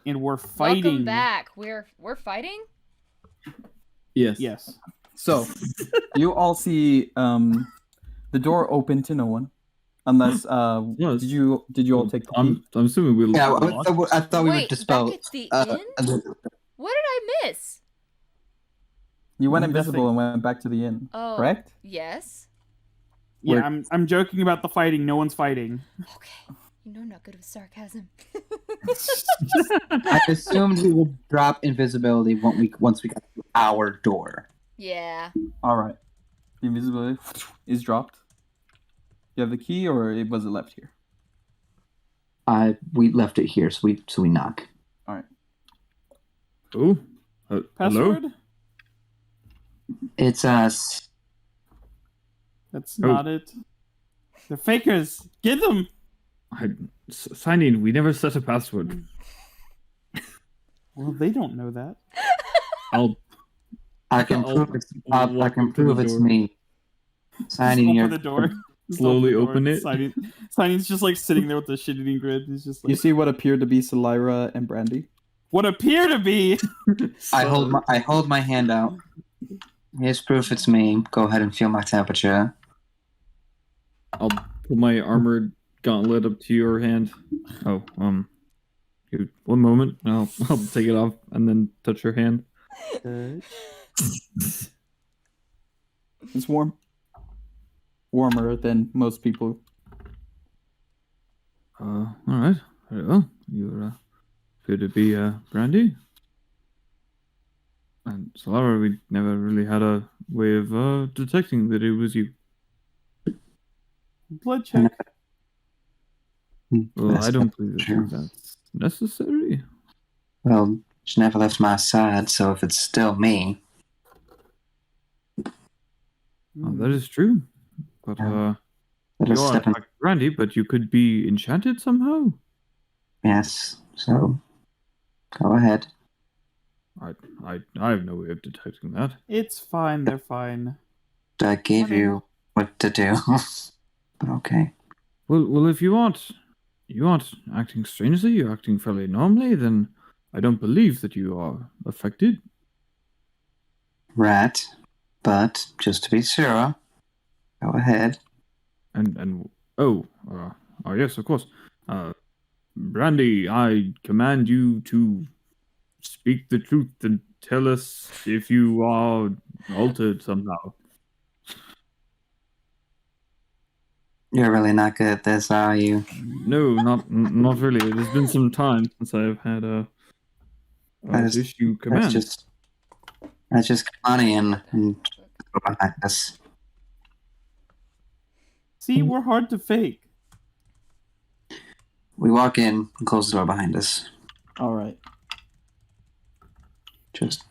and we're fighting. Welcome back. We're fighting? Yes. Yes. So, you all see the door open to no one. Unless, Yes. did you all take the key? I'm assuming we'll. Yeah, I thought we would Wait, dispel. back at the inn? What did I miss? You went Nothing. invisible and went back to the inn, Oh, correct? yes. Yeah, I'm joking about the fighting. No one's fighting. Okay. You know I'm not good with sarcasm. I assumed we would drop invisibility once we got to our door. Yeah. All right. The invisibility is dropped. You have the key, or was it left here? We left it here, so we knock. All right. Oh, Password? hello? It's us. That's not it. They're fakers. Get them. Sign in. We never set a password. Well, they don't know that. I can prove it's me. Signing Open your the door. Slowly open it. Signing's just like sitting there with the shit-eating grin. He's just like, You see what appeared to be Salira and Brandy? what appear to be. I hold my hand out. Here's proof it's me. Go ahead and feel my temperature. I'll put my armored gauntlet up to your hand. Oh, here, one moment. I'll take it off and then touch your hand. It's warm. Warmer than most people. All right. Very well. You appear to be Brandy. And Solara, we never really had a way of detecting that it was you. Blood check. Well, That's I don't not believe true. that's necessary. Well, she never left my side, so if it's still me, That is true. But Yeah. you just are step in. like Brandy, but you could be enchanted somehow. Yes. So, go ahead. I have no way of detecting that. It's fine. They're fine. I gave you what to do. But okay. Well, if you aren't acting strangely, you're acting fairly normally, then I don't believe that you are affected. Right. But just to be sure, go ahead. And yes, of course. Brandy, I command you to speak the truth and tell us if you are altered somehow. You're really not good at this, are you? No, not really. It has been some time since I've had a issue command. That's just money and go behind us. See, we're hard to fake. We walk in and close the door behind us. All right. Just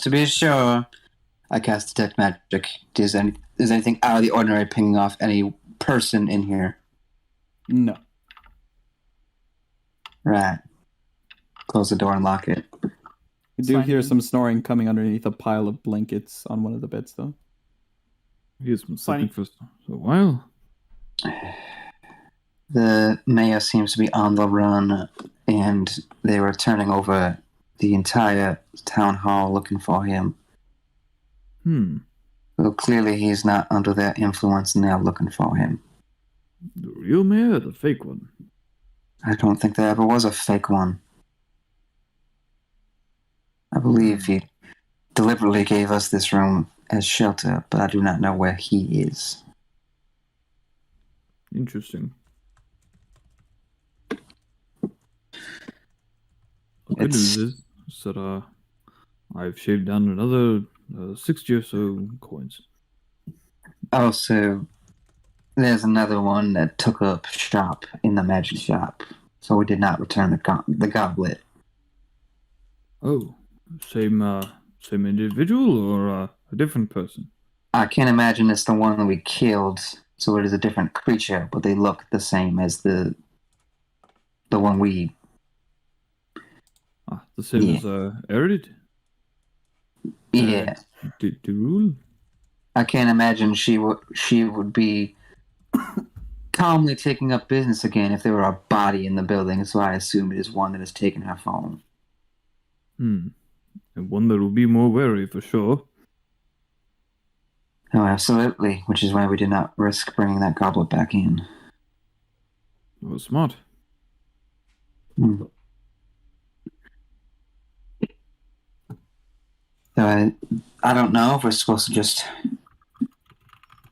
to be sure, I cast detect magic. Is anything out of the ordinary pinging off any person in here? No. Right. Close the door and lock it. You do Sign hear in. some snoring coming underneath a pile of blankets on one of the beds, though. He's been Signing. sleeping for a while. The mayor seems to be on the run, and they were turning over the entire town hall looking for him. So clearly he's not under their influence, and they're looking for him. The real mayor or the fake one? I don't think there ever was a fake one. I believe he deliberately gave us this room as shelter, but I do not know where he is. Interesting. The good news is that I've shaved down another 60 or so coins. Also, there's another one that took up shop in the magic shop, so we did not return the goblet. Oh, same individual or a different person? I can't imagine it's the one that we killed, so it is a different creature, but they look the same as the one we... The same as Erid? Yeah. Durul? I can't imagine she would be calmly taking up business again if there were a body in the building, so I assume it is one that has taken her phone. And one that will be more wary for sure. Oh, absolutely, which is why we did not risk bringing that goblet back in. Well, smart. Hmm. So I don't know if we're supposed to just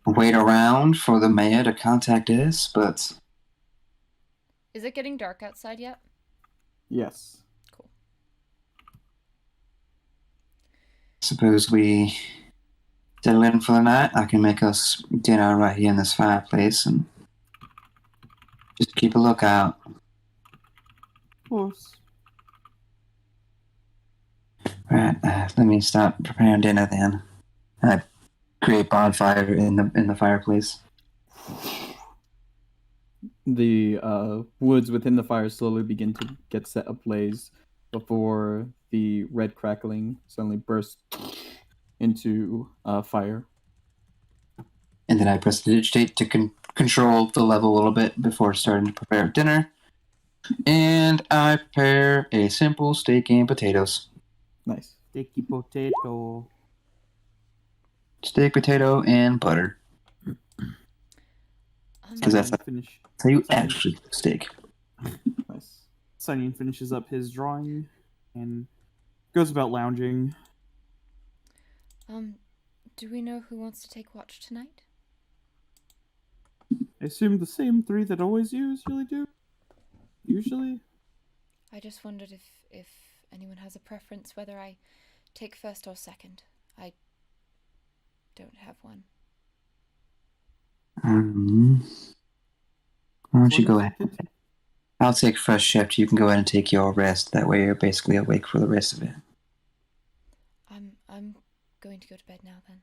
wait around for the mayor to contact us, but Is it getting dark outside yet? Yes. Cool. suppose we settle in for the night. I can make us dinner right here in this fireplace and just keep a lookout. Of course. Right, let me start preparing dinner then. I create bonfire in the fireplace. The woods within the fire slowly begin to get set ablaze before the red crackling suddenly bursts into fire. And then I press the digitate to control the level a little bit before starting to prepare dinner. And I prepare a simple steak and potatoes. Nice. Sticky potato. Steak, potato, and butter. Because that's Finish. how you actually cook steak. Nice. Sunyan finishes up his drawing and goes about lounging. Do we know who wants to take watch tonight? I assume the same three that always usually do. Usually. I just wondered if anyone has a preference whether I take first or second. I don't have one. Why don't you go ahead? I'll take first shift. You can go ahead and take your rest. That way you're basically awake for the rest of it. I'm going to go to bed now then.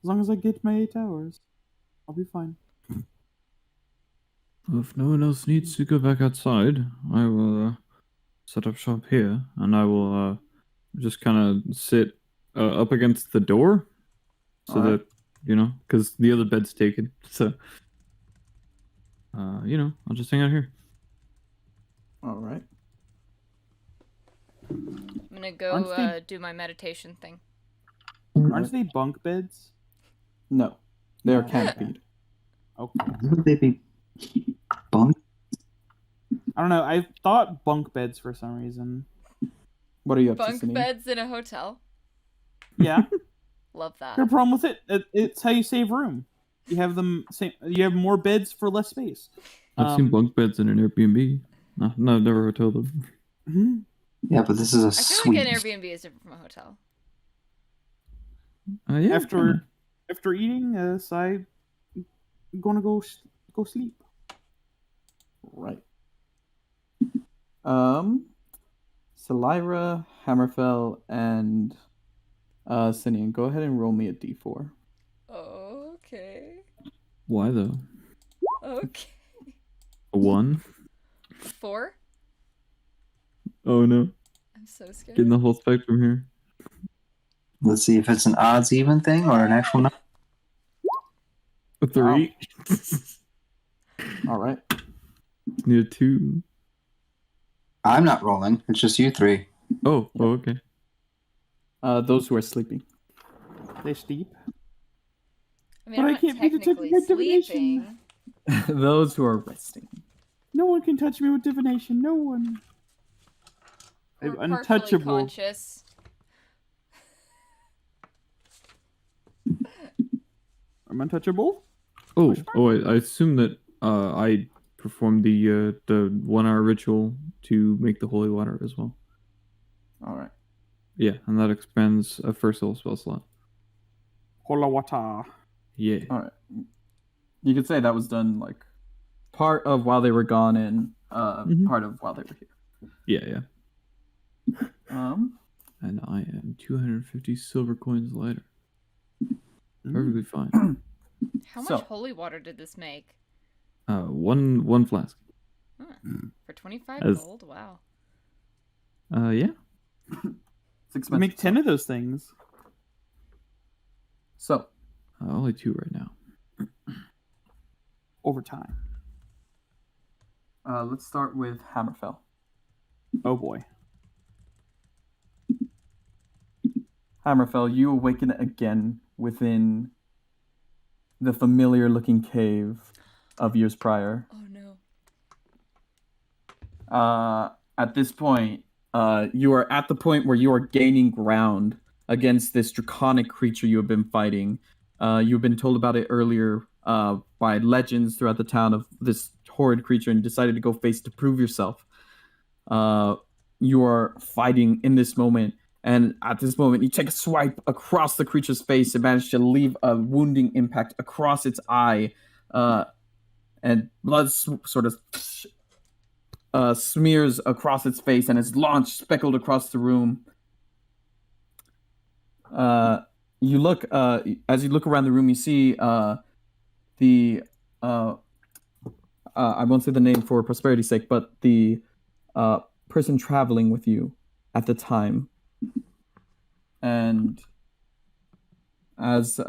As long as I get my 8 hours, I'll be fine. Well, if no one else needs to go back outside, I will set up shop here, and I will just kind of sit up against the door, so Alright. that, you know, because the other bed's taken. So, you know, I'll just hang out here. All right. I'm gonna go Aren't they- do my meditation thing. Aren't they bunk beds? No, they are No. canopied. Okay. Would they be bunk? I don't know. I thought bunk beds for some reason. What are you up to, Bunk Sunny? beds in a hotel. Yeah. Love that. No problem with it. It's how you save room. You have them. You have more beds for less space. I've seen bunk beds in an Airbnb. No, I've never hotel them. Mhm. Yeah, but this is a I feel suite. like an Airbnb is different from a hotel. Yeah. After eating, I'm gonna go sleep. Right. Salira, Hammerfell, and Sinian, go ahead and roll me a d4. Okay. Why though? Okay. A 1? 4? Oh no, I'm so scared. getting the whole spectrum here. Let's see if it's an odds even thing or an actual number. A 3. All right. Need a 2. I'm not rolling. It's just you three. Oh, okay. Those who are sleeping. They sleep. I mean, But I'm I not can't be detected technically by divination. sleeping. Those who are resting. No one can touch me with divination. No one. We're I'm partially untouchable. conscious. I'm untouchable. Oh, I assume that I performed the 1 hour ritual to make the holy water as well. All right. Yeah, and that expands a first level spell slot. Hola wata. Yeah. All right. You could say that was done like part of while they were gone and part of while they were here. Yeah. And I am 250 silver coins lighter. Perfectly fine. How much So- holy water did this make? One flask. Huh. For 25 As- gold? Wow. Yeah. It's expensive. We make 10 of those things. So, Only 2 right now. over time. Let's start with Hammerfell. Oh boy. Hammerfell, you awaken again within the familiar-looking cave of years prior. Oh no. At this point, you are at the point where you are gaining ground against this draconic creature you have been fighting. You've been told about it earlier by legends throughout the town of this horrid creature and decided to go face to prove yourself. You are fighting in this moment, and at this moment, you take a swipe across the creature's face and manage to leave a wounding impact across its eye, and blood sort of smears across its face and is launched, speckled across the room. You look, as you look around the room, you see the I won't say the name for prosperity's sake, but the person traveling with you at the time. And as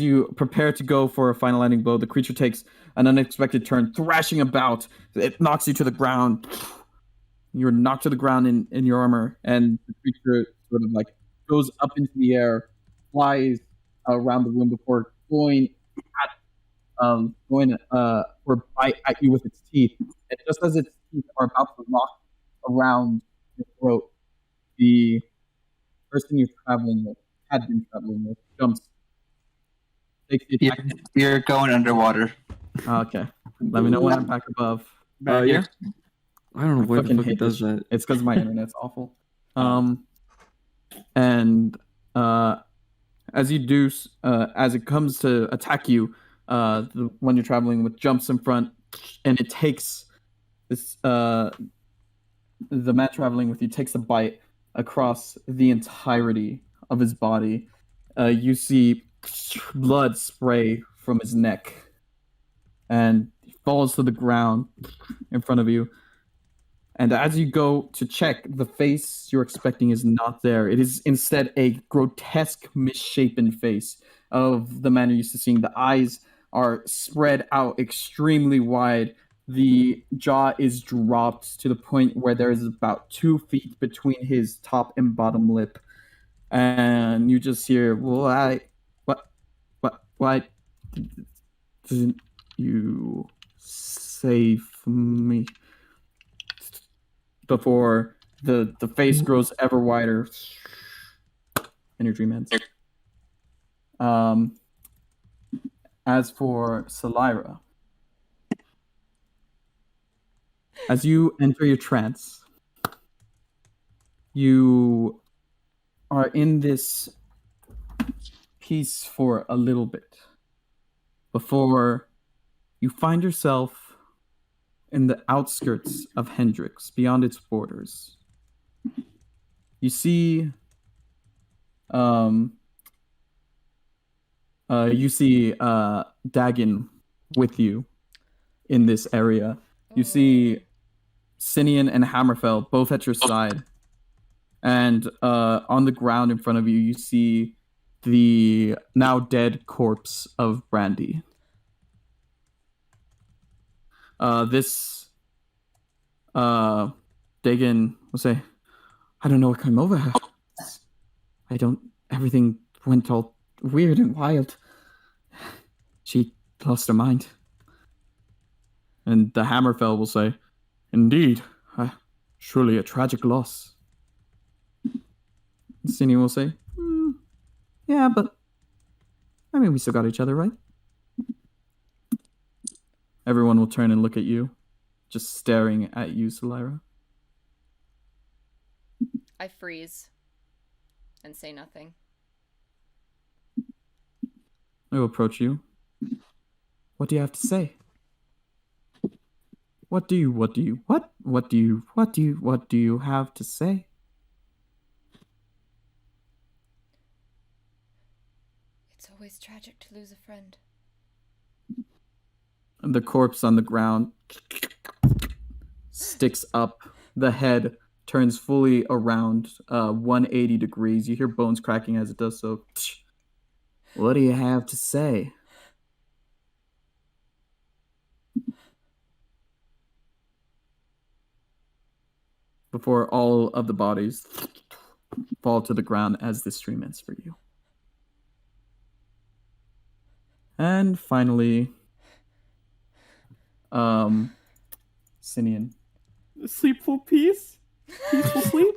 you prepare to go for a final landing blow, the creature takes an unexpected turn, thrashing about. It knocks you to the ground. You're knocked to the ground in your armor, and the creature sort of like goes up into the air, flies around the room before going for a bite at you with its teeth. And just as its teeth are about to lock around your throat, the person you're traveling with, had been traveling with, jumps. Takes the attack. You're going underwater. Okay. Let me know when I'm back above. Yeah. I don't know why the fucking fuck it hate does this. that. It's because my internet's awful. And as you do, as it comes to attack you, the one you're traveling with jumps in front, and it takes this. The man traveling with you takes a bite across the entirety of his body. You see blood spray from his neck, and he falls to the ground in front of you. And as you go to check, the face you're expecting is not there. It is instead a grotesque, misshapen face of the man you're used to seeing. The eyes are spread out extremely wide. The jaw is dropped to the point where there is about 2 feet between his top and bottom lip. And you just hear, why didn't you save me? Before the face grows ever wider and your dream ends. As for Salira, as you enter your trance, you are in this peace for a little bit before you find yourself in the outskirts of Hendrix, beyond its borders. You see Dagon with you in this area. You see Sinian and Hammerfell both at your side. And on the ground in front of you, you see the now dead corpse of Brandy. Dagon will say, I don't know what came over her. Everything went all weird and wild. She lost her mind. And the Hammerfell will say, indeed, surely a tragic loss. Sini will say, yeah, but I mean, we still got each other, right? Everyone will turn and look at you, just staring at you, Salira. I freeze and say nothing. I will approach you. What do you have to say? What do you have to say? It's always tragic to lose a friend. And the corpse on the ground sticks up. The head turns fully around 180 degrees. You hear bones cracking as it does so. What do you have to say? before all of the bodies fall to the ground as this stream ends for you. And finally, Sinian. Sleepful peace? Peaceful sleep?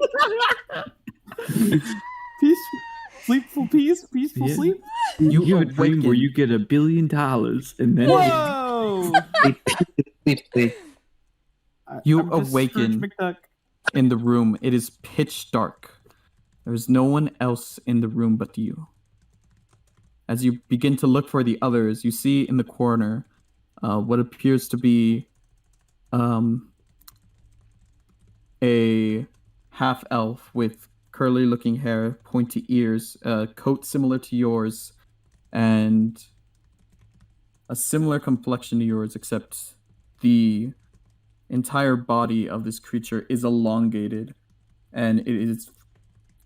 Peace? Sleepful peace? Peaceful Yeah. sleep? You have a dream where awaken. you get $1 billion and then Whoa! Sleep. You I'm just awaken. Scrooge McDuck. In the room, it is pitch dark. There's no one else in the room but you. As you begin to look for the others, you see in the corner what appears to be a half elf with curly looking hair, pointy ears, a coat similar to yours, and a similar complexion to yours, except the entire body of this creature is elongated, and it is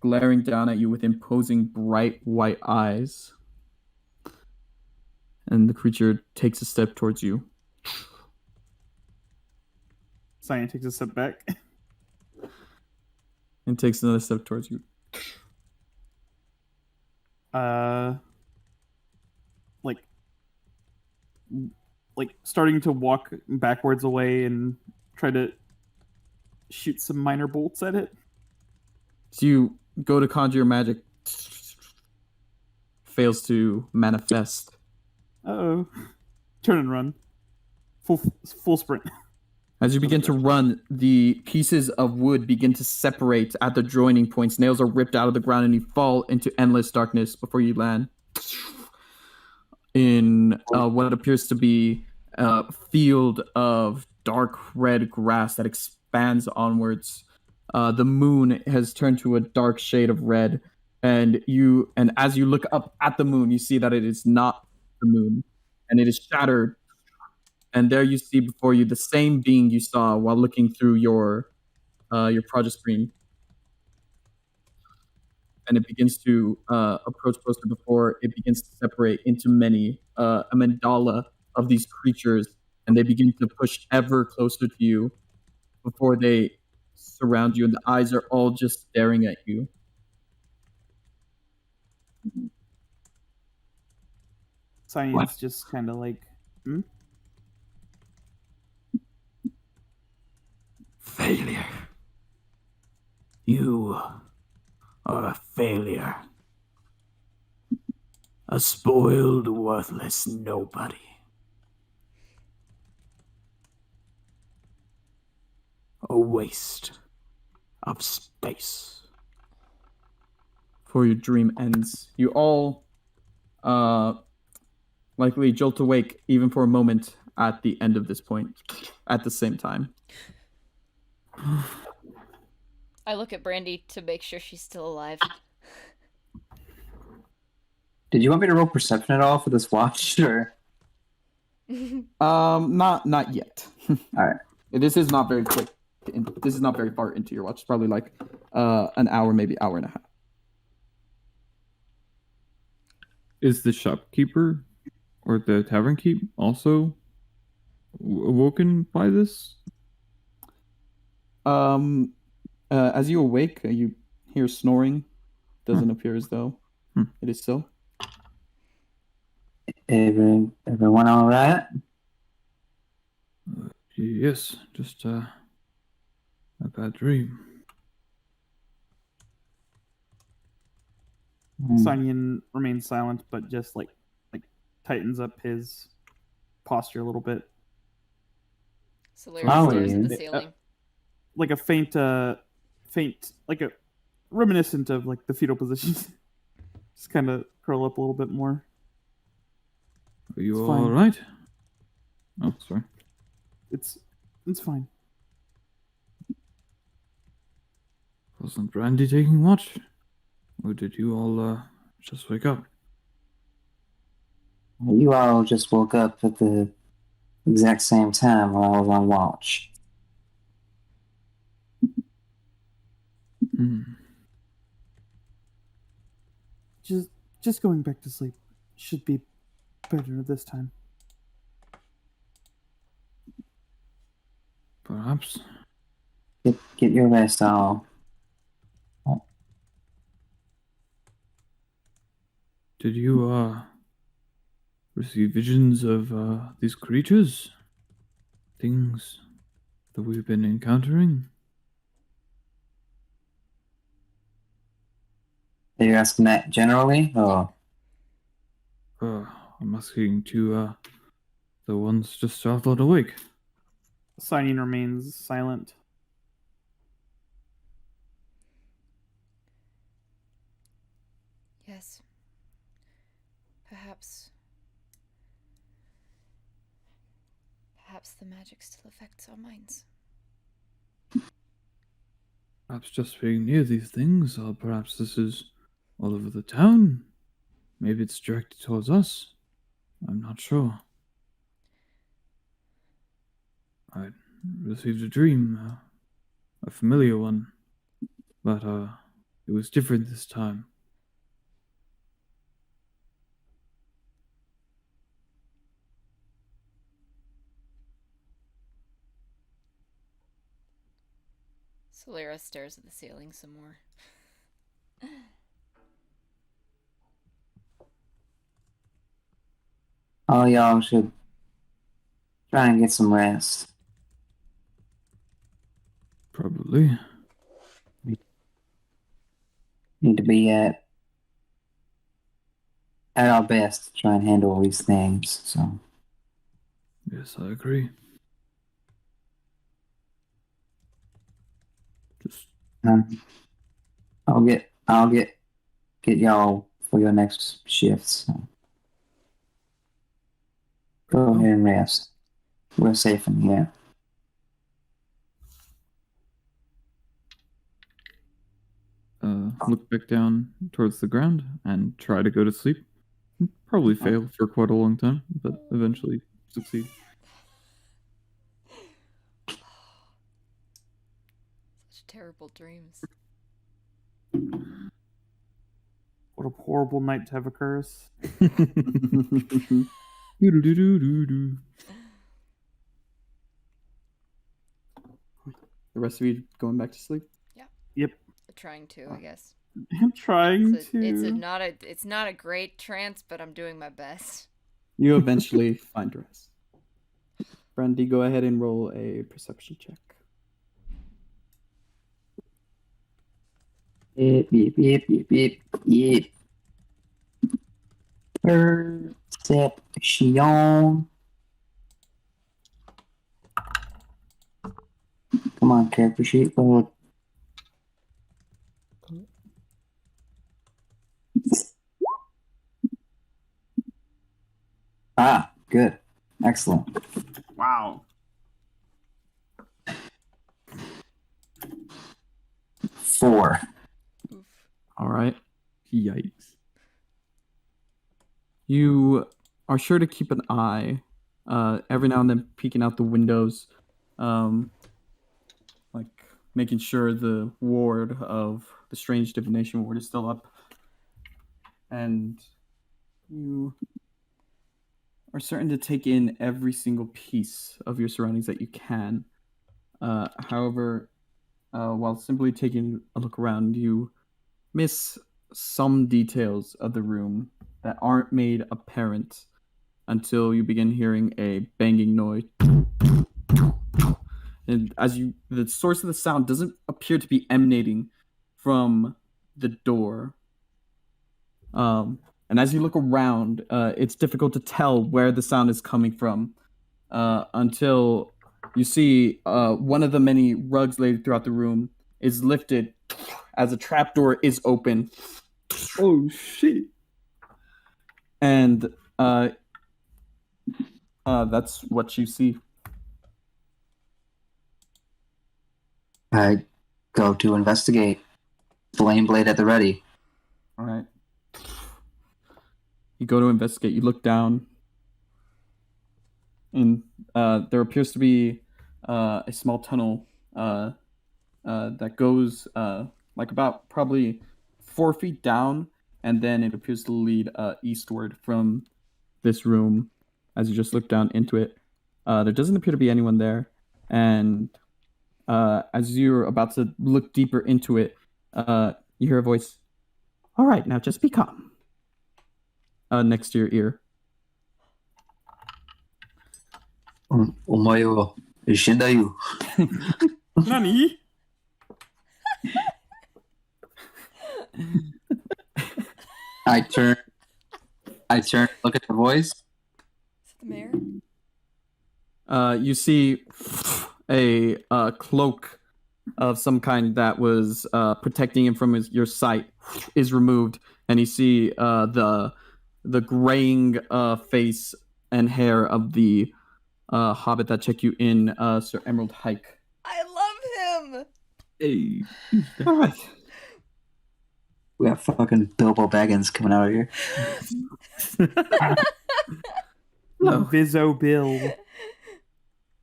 glaring down at you with imposing bright white eyes. And the creature takes a step towards you. Cyan takes a step back. And takes another step towards you. Like starting to walk backwards away and try to shoot some minor bolts at it. So you go to conjure your magic. Fails to manifest. Uh-oh. Turn and run. Full sprint. As you begin to run, the pieces of wood begin to separate at the joining points. Nails are ripped out of the ground and you fall into endless darkness before you land in what appears to be a field of dark red grass that expands onwards. The moon has turned to a dark shade of red, and as you look up at the moon, you see that it is not the moon, and it is shattered. And there you see before you the same being you saw while looking through your project screen. And it begins to approach closer before it begins to separate into many, a mandala of these creatures, and they begin to push ever closer to you before they surround you, and the eyes are all just staring at you. Cyan's just kind of like, Failure. You are a failure. A spoiled, worthless nobody. A waste of space. Before your dream ends, you all likely jolt awake even for a moment at the end of this point at the same time. I look at Brandy to make sure she's still alive. Did you want me to roll perception at all for this watch, or? Not yet. All right. This is not very quick. This is not very far into your watch. It's probably like an hour, maybe hour and a half. is the shopkeeper or the tavern keep also awoken by this? As you awake, you hear snoring. Doesn't appear as though it is so. Everyone all right? Yes, just a bad dream. Sanyan remains silent, but just like tightens up his posture a little bit, Solaris Oh, stares at yeah. the ceiling. like a faint, like a reminiscent of like the fetal position. Just kind of curl up a little bit more. Are you It's all fine. right? Oh, sorry. It's fine. Wasn't Brandy taking watch? Or did you all just wake up? You all just woke up at the exact same time while I was on watch. Just going back to sleep should be better this time. Perhaps. Get your rest, all. Did you receive visions of these creatures? Things that we've been encountering? Are you asking that generally? Or I'm asking to the ones just startled awake. Signing remains silent. Yes. Perhaps the magic still affects our minds. Perhaps just being near these things, or perhaps this is all over the town. Maybe it's directed towards us. I'm not sure. I received a dream, a familiar one, but it was different this time. Solera stares at the ceiling some more. all y'all should try and get some rest. Probably. Need to be at our best to try and handle these things. So Yes, I agree. Just I'll get y'all for your next shifts. So go ahead and rest. We're safe in here. look back down towards the ground and try to go to sleep. Probably fail for quite a long time, but eventually succeed. Such terrible dreams. What a horrible night to have a curse. Doo-doo-doo-doo-doo. The rest of you going back to sleep? Yep. Trying to, I guess. I'm trying It's to. it's not a great trance, but I'm doing my best. You eventually find rest. Brandy, go ahead and roll a perception check. Yep, yep, yep, yep, yep, yep. Perception. Come on, character sheet. Load. Ah, good. Excellent. Wow. 4. Oof. All right. Yikes. You are sure to keep an eye, every now and then peeking out the windows, like making sure the ward of the strange divination ward is still up. And you are certain to take in every single piece of your surroundings that you can. However, while simply taking a look around, you miss some details of the room that aren't made apparent until you begin hearing a banging noise. And the source of the sound doesn't appear to be emanating from the door. And as you look around, it's difficult to tell where the sound is coming from until you see one of the many rugs laid throughout the room is lifted as a trapdoor is open. Oh shit. And that's what you see. I go to investigate. Flame blade at the ready. All right. You go to investigate. You look down, and there appears to be a small tunnel that goes like about probably 4 feet down, and then it appears to lead eastward from this room. As you just look down into it, there doesn't appear to be anyone there, and As you're about to look deeper into it, you hear a voice. All right, now just be calm. Next to your ear. お前は一緒だよ。Nani? I turn, look at the voice. Is it the mayor? You see a cloak of some kind that was protecting him from your sight is removed, and you see the graying face and hair of the hobbit that checked you in, Sir Emerald Hike. I love him! Hey. All right. We got fucking Bilbo Baggins coming out of here. Hello. Vizzo Bill.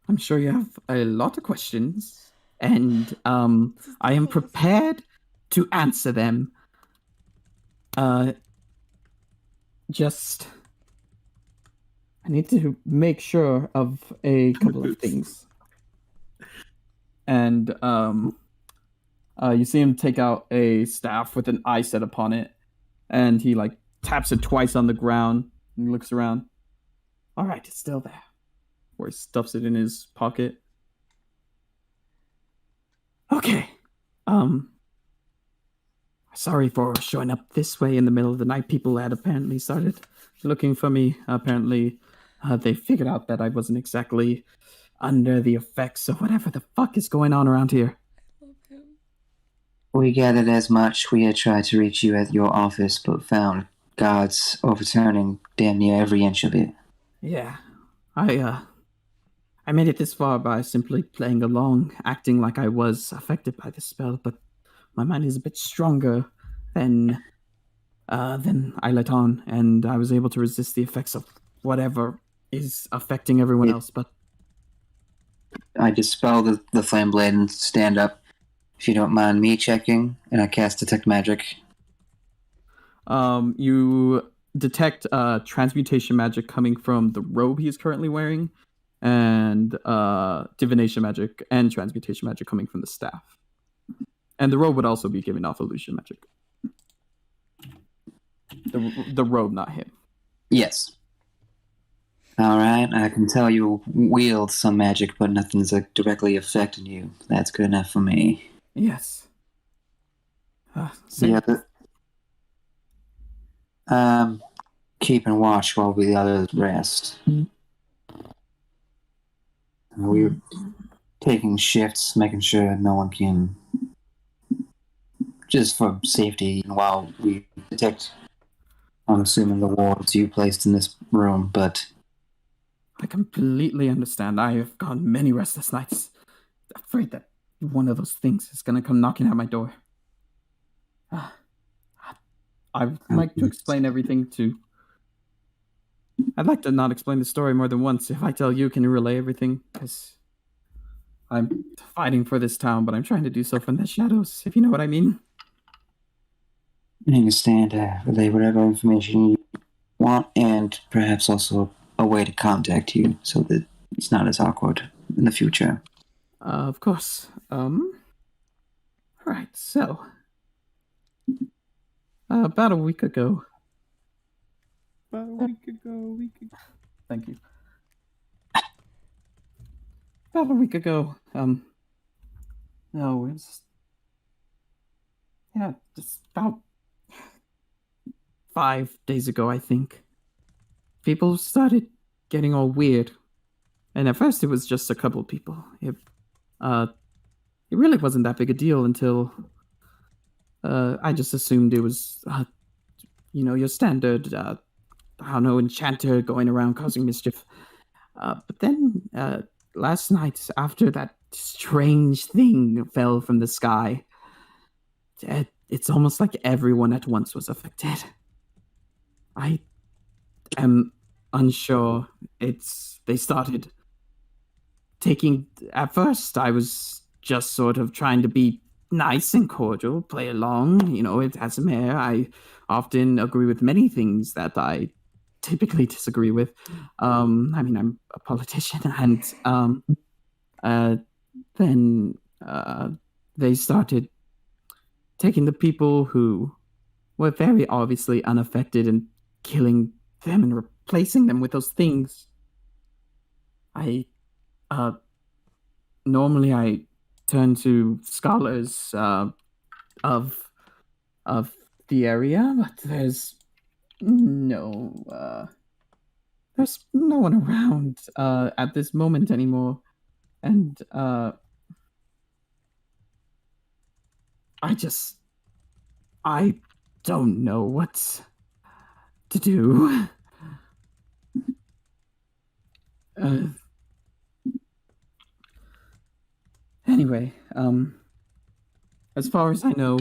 I'm sure you have a lot of questions, and I am prepared to answer them. Just I need to make sure of a couple of things. And you see him take out a staff with an eye set upon it, and he like taps it twice on the ground and looks around. All right, it's still there. Or he stuffs it in his pocket. Okay. Sorry for showing up this way in the middle of the night. People had apparently started looking for me. Apparently, they figured out that I wasn't exactly under the effects of whatever the fuck is going on around here. Love him. We gathered as much. We had tried to reach you at your office, but found guards overturning damn near every inch of it. Yeah. I made it this far by simply playing along, acting like I was affected by the spell, but my mind is a bit stronger than I let on, and I was able to resist the effects of whatever is affecting everyone else. But I dispel the flame blade and stand up. If you don't mind me checking, and I cast Detect Magic. you detect transmutation magic coming from the robe he is currently wearing, and divination magic and transmutation magic coming from the staff. And the robe would also be giving off illusion magic. The robe, not him. Yes. Alright, I can tell you wield some magic, but nothing's directly affecting you. That's good enough for me. Yes. The other... keeping watch while the others rest. We're taking shifts, making sure no one can... Just for safety, while we detect... I'm assuming the wards you placed in this room, but... I completely understand. I have gone many restless nights, afraid that one of those things is going to come knocking at my door. I'd like to explain everything to... I'd like to not explain the story more than once. If I tell you, can you relay everything? Because I'm fighting for this town, but I'm trying to do so from the shadows, if you know what I mean. I understand, relay whatever information you want, and perhaps also a way to contact you, so that it's not as awkward in the future. Of course. Alright, so... about a week ago... About a week ago, Thank you. About a week ago, no, it was... Yeah, just about 5 days ago, I think. People started getting all weird. And at first it was just a couple of people. It really wasn't that big a deal until I just assumed it was, your standard, I don't know, enchanter going around causing mischief. But then last night, after that strange thing fell from the sky, it's almost like everyone at once was affected. I am unsure. They started taking... At first, I was just sort of trying to be nice and cordial, play along. It has some air. I often agree with many things that I typically disagree with. I'm a politician, and then they started taking the people who were very obviously unaffected and killing them and replacing them with those things. Normally I turn to scholars of the area, but there's no one around at this moment anymore, and I don't know what to do. Anyway, as far as I know,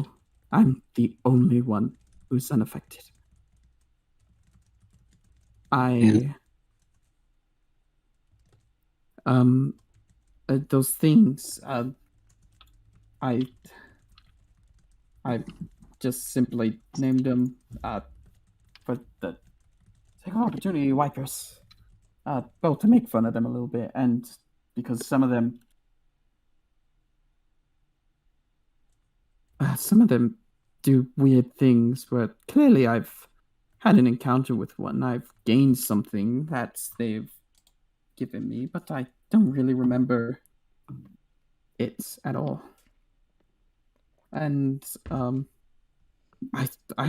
I'm the only one who's unaffected. Those things, I just simply named them, for the sake of opportunity wipers. Well, to make fun of them a little bit, and because some of them do weird things, but clearly I've had an encounter with one. I've gained something that they've given me, but I don't really remember it at all. And I'm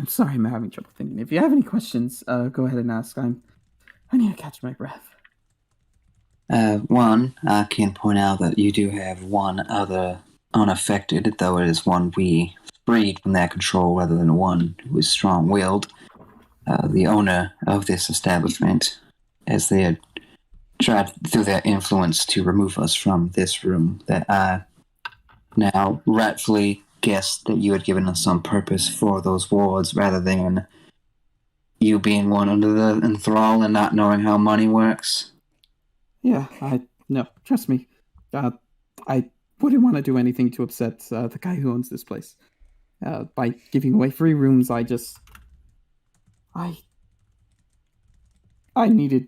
sorry, I'm having trouble thinking. If you have any questions, go ahead and ask. I need to catch my breath. One, I can point out that you do have one other unaffected, though it is one we freed from their control rather than one who is strong-willed. The owner of this establishment, as they had tried through their influence to remove us from this room, that I now rightfully guessed that you had given us some purpose for those wards rather than you being one under the enthrall and not knowing how money works. Yeah, no, trust me. I wouldn't want to do anything to upset the guy who owns this place. By giving away free rooms, I needed.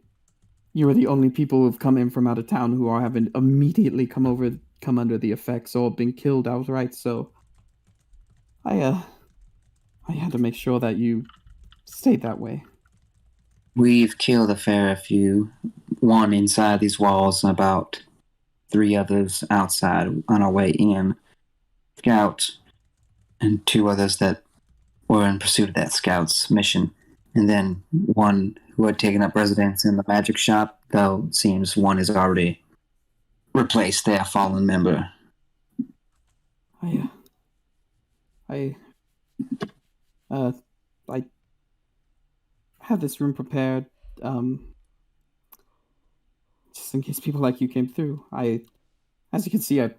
You are the only people who've come in from out of town who haven't immediately come under the effects or been killed outright. So, I had to make sure that you stayed that way. We've killed a fair few. One inside these walls and about 3 others outside on our way in. Scout and 2 others that were in pursuit of that scout's mission. And then one who had taken up residence in the magic shop, though it seems one is already replaced their fallen member. I have this room prepared, just in case people like you came through. As you can see, I've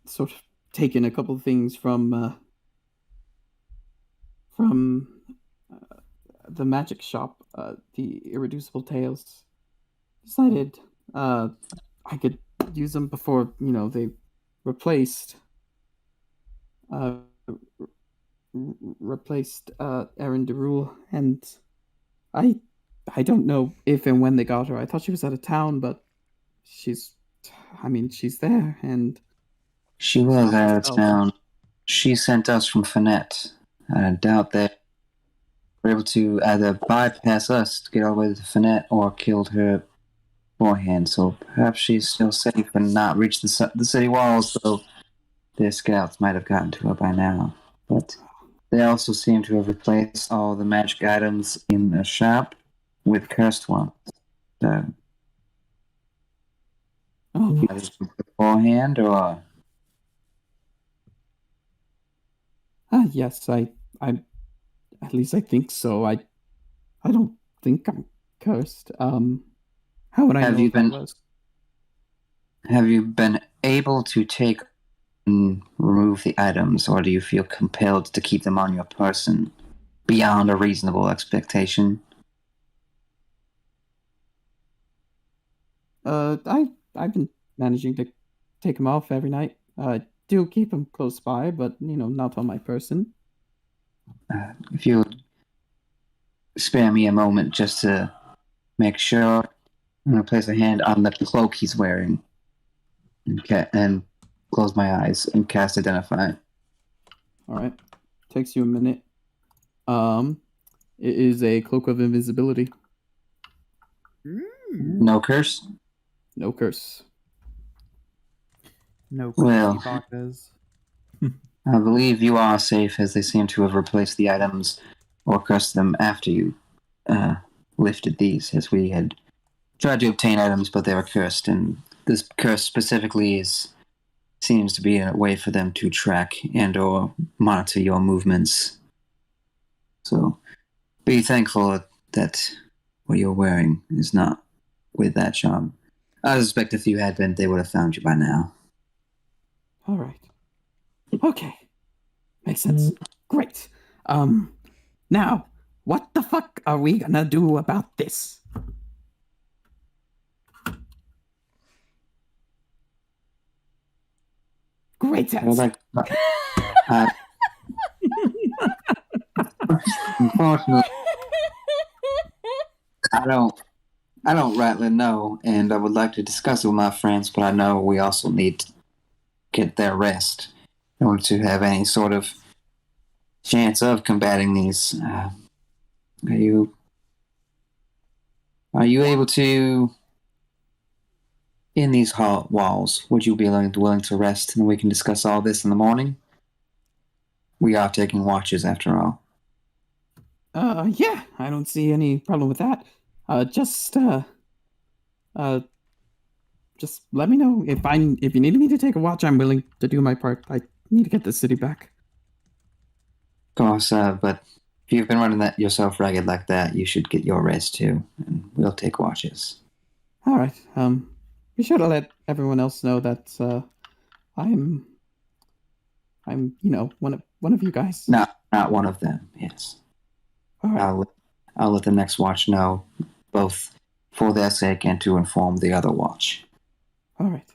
sort of taken a couple of things from the magic shop, the irreducible tales. Decided I could use them before, they replaced Erin DeRule, and I don't know if and when they got her. I thought she was out of town, but she's there, and she was out of town. She sent us from Finette. I doubt that we're able to either bypass us to get all the way to Finette or killed her beforehand. So perhaps she's still safe and not reached the city walls, though their scouts might have gotten to her by now. But they also seem to have replaced all the magic items in the shop with cursed ones. So, beforehand, or? Yes, I at least I think so. I don't think I'm cursed. How would I know if I was? Have you been able to take and remove the items, or do you feel compelled to keep them on your person beyond a reasonable expectation? I've been managing to take them off every night. Do keep them close by, but not on my person. If you spare me a moment just to make sure, I'm going to place a hand on the cloak he's wearing. Okay, and close my eyes and cast Identify. All right. Takes you a minute. It is a cloak of invisibility. No curse? No curse. No Well. crazy bakas. I believe you are safe, as they seem to have replaced the items or cursed them after you lifted these, as we had tried to obtain items, but they were cursed, and this curse specifically seems to be a way for them to track and or monitor your movements. So be thankful that what you're wearing is not with that charm. I suspect if you had been, they would have found you by now. All right. Okay. Makes sense. Great. Now, what the fuck are we gonna do about this? Great answer. Unfortunately, I don't rightly know, and I would like to discuss it with my friends, but I know we also need to get their rest in order to have any sort of chance of combating these. Are you able to, in these walls, would you be willing to rest and we can discuss all this in the morning? We are taking watches after all. Yeah, I don't see any problem with that. Just let me know if you need me to take a watch. I'm willing to do my part. I need to get the city back. Of course, but if you've been running that yourself ragged like that, you should get your rest too, and we'll take watches. All right. Be sure to let everyone else know that I'm one of you guys. Not one of them. Yes. All right. I'll let the next watch know, both for their sake and to inform the other watch. All right.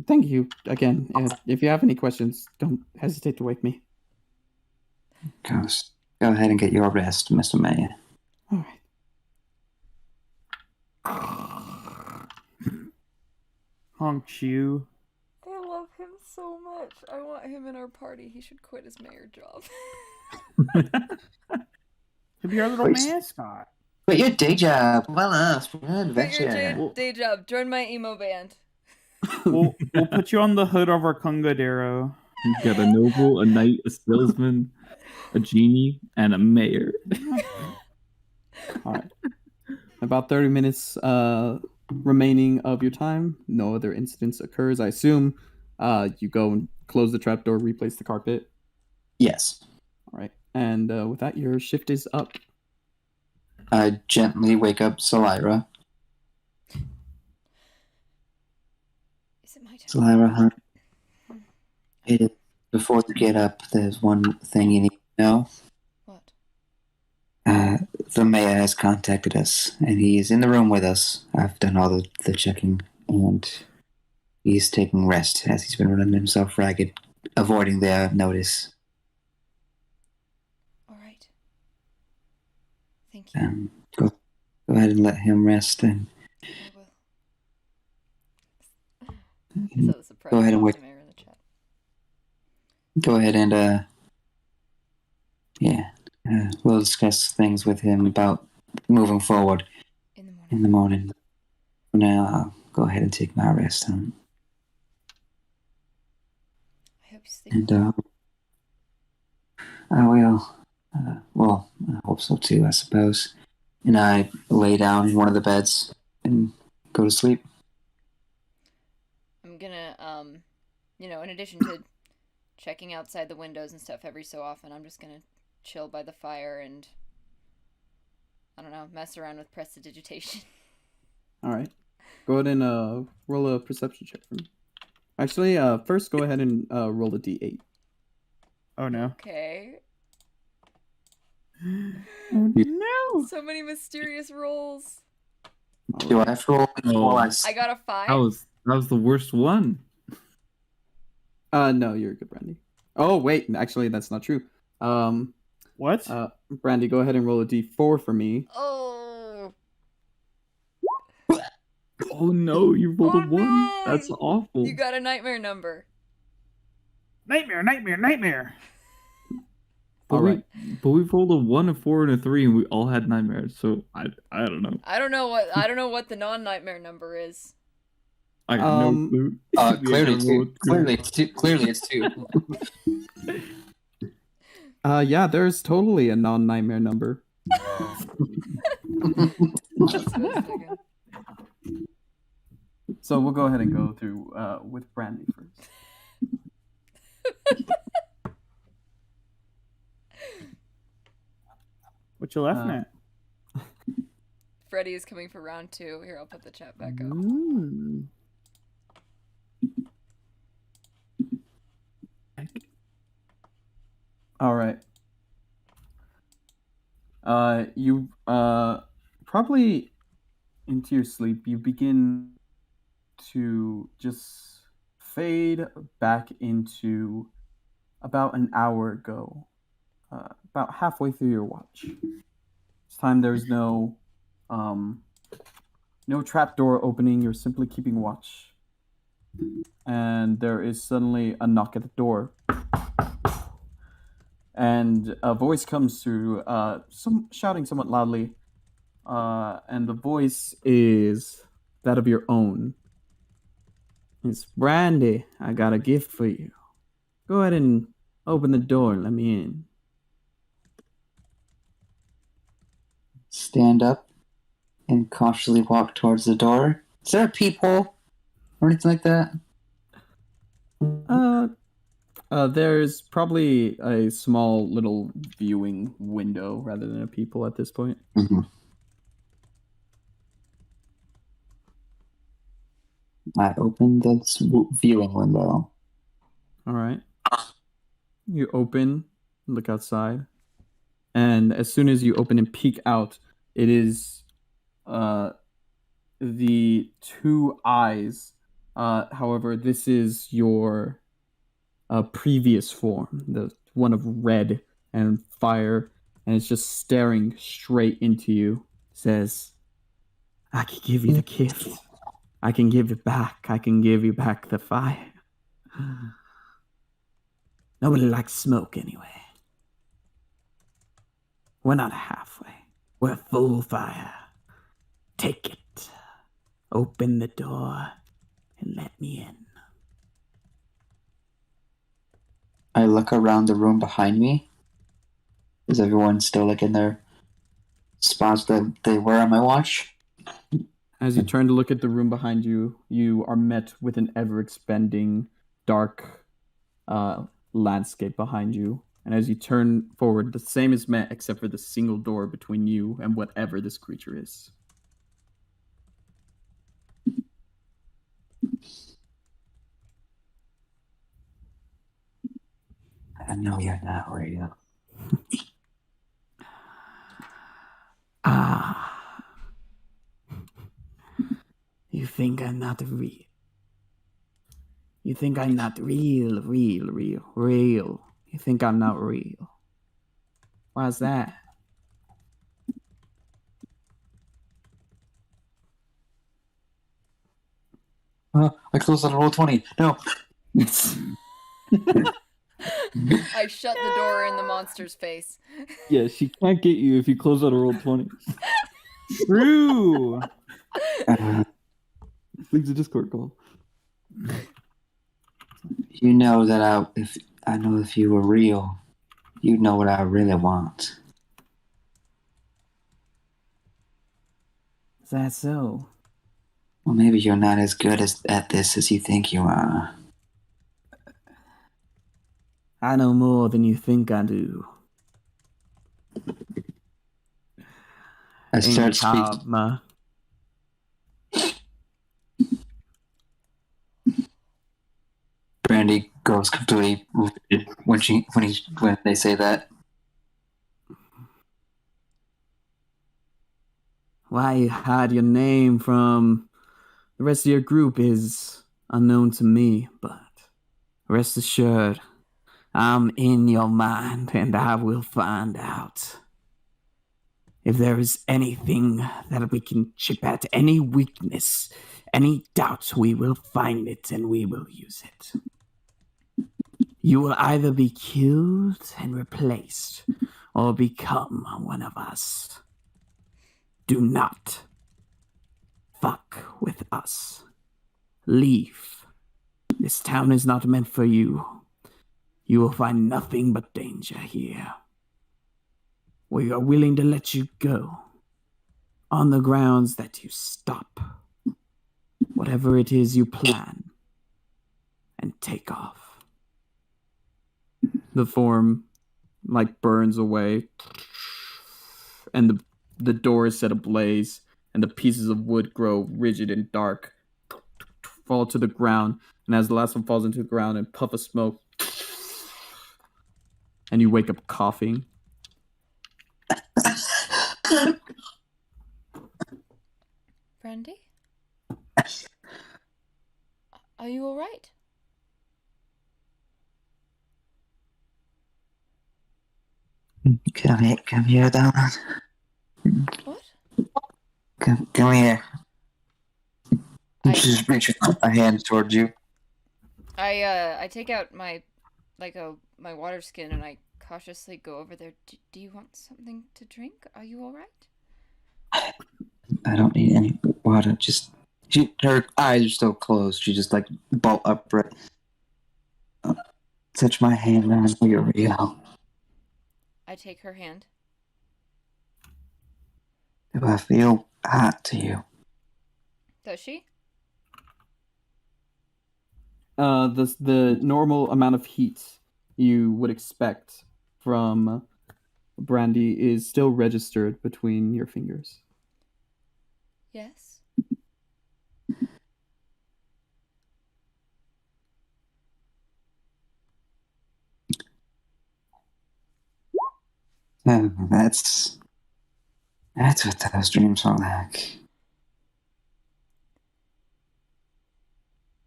Thank you again. If you have any questions, don't hesitate to wake me. Go ahead and get your rest, Mr. Mayor. All right. Honk Chew. I love him so much. I want him in our party. He should quit his mayor job. He'll be our little mascot. But your day job, well, we're an Quit your adventure. day job. Join my emo band. We'll put you on the hood of our Congadero. You got a noble, a knight, a salesman, a genie, and a mayor. All right. About 30 minutes remaining of your time. No other incidents occurs. I assume you go and close the trapdoor, replace the carpet. Yes. All right. And with that, your shift is up. I gently wake up Salira. Is it my turn? Salira, huh? Before you get up, there's one thing you need to know. What? The mayor has contacted us, and he is in the room with us. I've done all the checking, and he's taking rest as he's been running himself ragged, avoiding their notice. All right. Thank you. Go ahead and let him rest, and I will. So surprised. Go ahead and wait. The mayor in the chat. Go ahead and we'll discuss things with him about moving forward In the morning. in the morning. For now, I'll go ahead and take my rest, I hope you sleep. and I will. Well, I hope so too, I suppose. And I lay down in one of the beds and go to sleep. I'm gonna, in addition to checking outside the windows and stuff every so often, I'm just gonna chill by the fire and, I don't know, mess around with prestidigitation. All right. Go ahead and roll a perception check for me. Actually, first go ahead and roll a d8. Oh no. Okay. Oh no. So many mysterious rolls. Do I have to roll before I I got a 5. That was the worst one. No, you're good, Brandy. Oh wait, actually that's not true. What? Brandy, go ahead and roll a d4 for me. Oh. Oh no, you rolled Oh, a 1. no! That's awful. You got a nightmare number. Nightmare, nightmare, nightmare. But All we, right. but we rolled a 1, a 4, and a 3, and we all had nightmares. So I don't know. I don't know what the non-nightmare number is. I got no Um, clue. Clearly, We it's two. Clearly, it's two. Clearly, it's two. Yeah, there's totally a non-nightmare number. That's what I was thinking. So we'll go ahead and go through with Brandy first. What you laughing at? Freddy is coming for round 2. Here, I'll put the chat back up. Mm. All right. You probably into your sleep, you begin to just fade back into about an hour ago, about halfway through your watch. This time there's no trapdoor opening. You're simply keeping watch, and there is suddenly a knock at the door. And a voice comes through, shouting somewhat loudly, and the voice is that of your own. It's Brandy. I got a gift for you. Go ahead and open the door and let me in. Stand up and cautiously walk towards the door. Is there a peephole or anything like that? There's probably a small little viewing window rather than a peephole at this point. Mm-hmm. I opened the viewing window. All right. You open, look outside, and as soon as you open and peek out, it is the two eyes. However, this is your previous form, the one of red and fire, and it's just staring straight into you. It says, I can give you the gift. I can give it back. I can give you back the fire. Nobody likes smoke anyway. We're not halfway. We're full fire. Take it. Open the door and let me in. I look around the room behind me. Is everyone still like in their spots that they were on my watch? As you turn to look at the room behind you, you are met with an ever-expanding, dark landscape behind you. And as you turn forward, the same is met except for the single door between you and whatever this creature is. I know you're not real. Ah. You think I'm not real? You think I'm not real? You think I'm not real? Why's that? I closed on roll 20. No. I shut the door in the monster's face. Yeah, she can't get you if you close out a roll 20. True. Leaves a Discord call. You know that if you were real, you'd know what I really want. Is that so? Well, maybe you're not as good at this as you think you are. I know more than you think I do. I start Ain't speaking. hard, ma. Brandy goes completely rigid when they say that. Why you hide your name from the rest of your group is unknown to me, but rest assured, I'm in your mind and I will find out. If there is anything that we can chip at, any weakness, any doubt, we will find it and we will use it. You will either be killed and replaced or become one of us. Do not fuck with us. Leave. This town is not meant for you. You will find nothing but danger here. We are willing to let you go on the grounds that you stop whatever it is you plan and take off. The form burns away, and the door is set ablaze, and the pieces of wood grow rigid and dark, fall to the ground, and as the last one falls into the ground and puff of smoke, and you wake up coughing. Brandy? Are you alright? Come here, darling. What? Come here. I- She just reaches a hand towards you. I take out my water skin and I cautiously go over there. Do you want something to drink? Are you alright? I don't need any water. Her eyes are still closed. She just bolt upright. Touch my hand, and I know you're real. I take her hand. Do I feel hot to you? Does she? The normal amount of heat you would expect from Brandy is still registered between your fingers. Yes. That's what those dreams are like.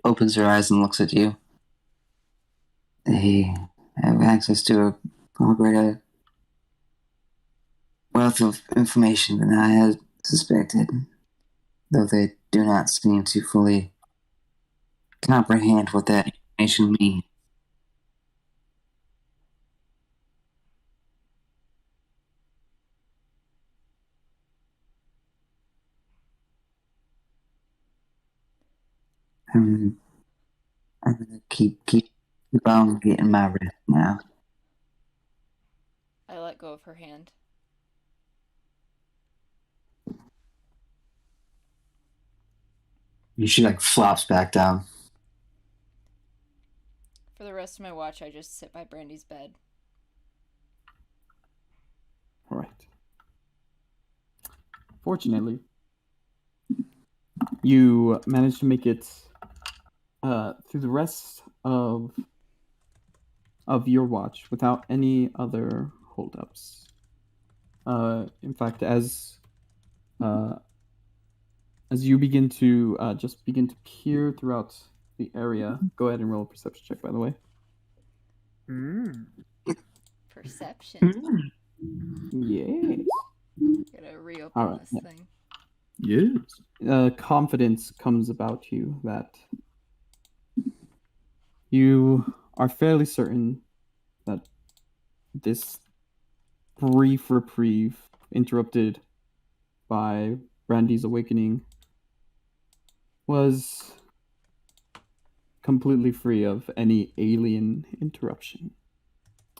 Opens her eyes and looks at you. They have access to a far greater wealth of information than I had suspected, though they do not seem to fully comprehend what that information means. I'm gonna keep on getting my rest now. I let go of her hand. She flops back down. For the rest of my watch, I just sit by Brandy's bed. All right. Fortunately, you managed to make it through the rest of your watch without any other holdups. In fact, as you begin to peer throughout the area, go ahead and roll a perception check. By the way. Perception. Yes. Gotta reopen All right, this yeah. thing. Yes. Confidence comes about you that you are fairly certain that this brief reprieve interrupted by Brandy's awakening was completely free of any alien interruption.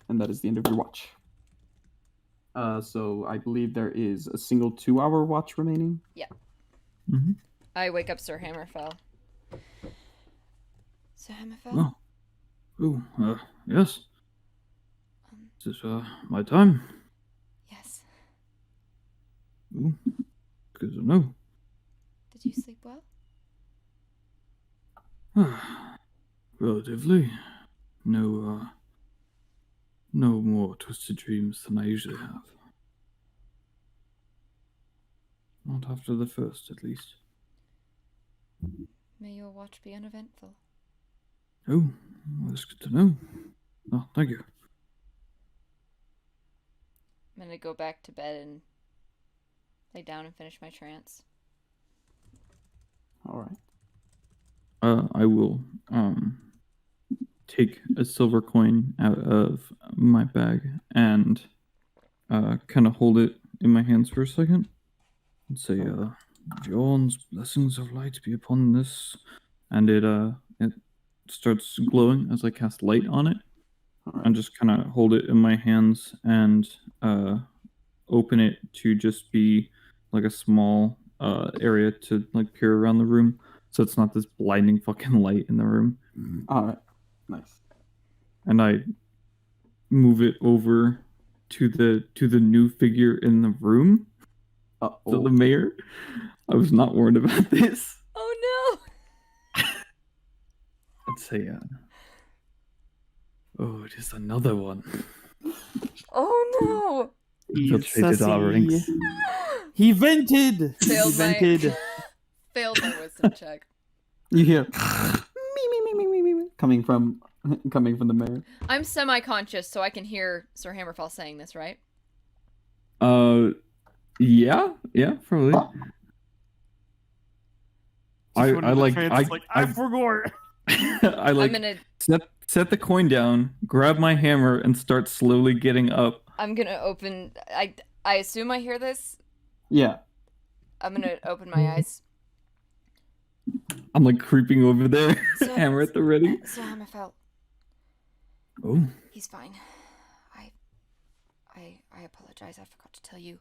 And that is the end of your watch. So I believe there is a single 2-hour watch remaining. Yeah. Mm-hmm. I wake up Sir Hammerfell. Sir Hammerfell? Yes. Is this, my time? Yes. Good to know. Did you sleep well? Relatively. No more twisted dreams than I usually have. Not after the first, at least. May your watch be uneventful. Oh, well, that's good to know. Oh, thank you. I'm gonna go back to bed and lay down and finish my trance. All right. I will take a silver coin out of my bag and kind of hold it in my hands for a second and say, Bjorn's blessings of light be upon this. And it starts glowing as I cast light on it. And just kind of hold it in my hands and open it to just be like a small area to like peer around the room, so it's not this blinding fucking light in the room. All right, nice. And I move it over to the new figure in the room. So the mayor. I was not warned about this. Oh no! I'd say, oh, it is another one. Oh Infiltrated our ranks. He vented. Failed he my- vented. no! Failed my wisdom check. You hear me coming from the mayor. I'm semi-conscious, so I can hear Sir Hammerfall saying this, right? Yeah, probably. I I forgot. I like I'm gonna set the coin down, grab my hammer, and start slowly getting up. open. I assume I hear this. Yeah. I'm gonna open my eyes. I'm like creeping over there, So- hammer at the ready. Sir Hammerfell, Oh, he's fine. I apologize. I forgot to tell you.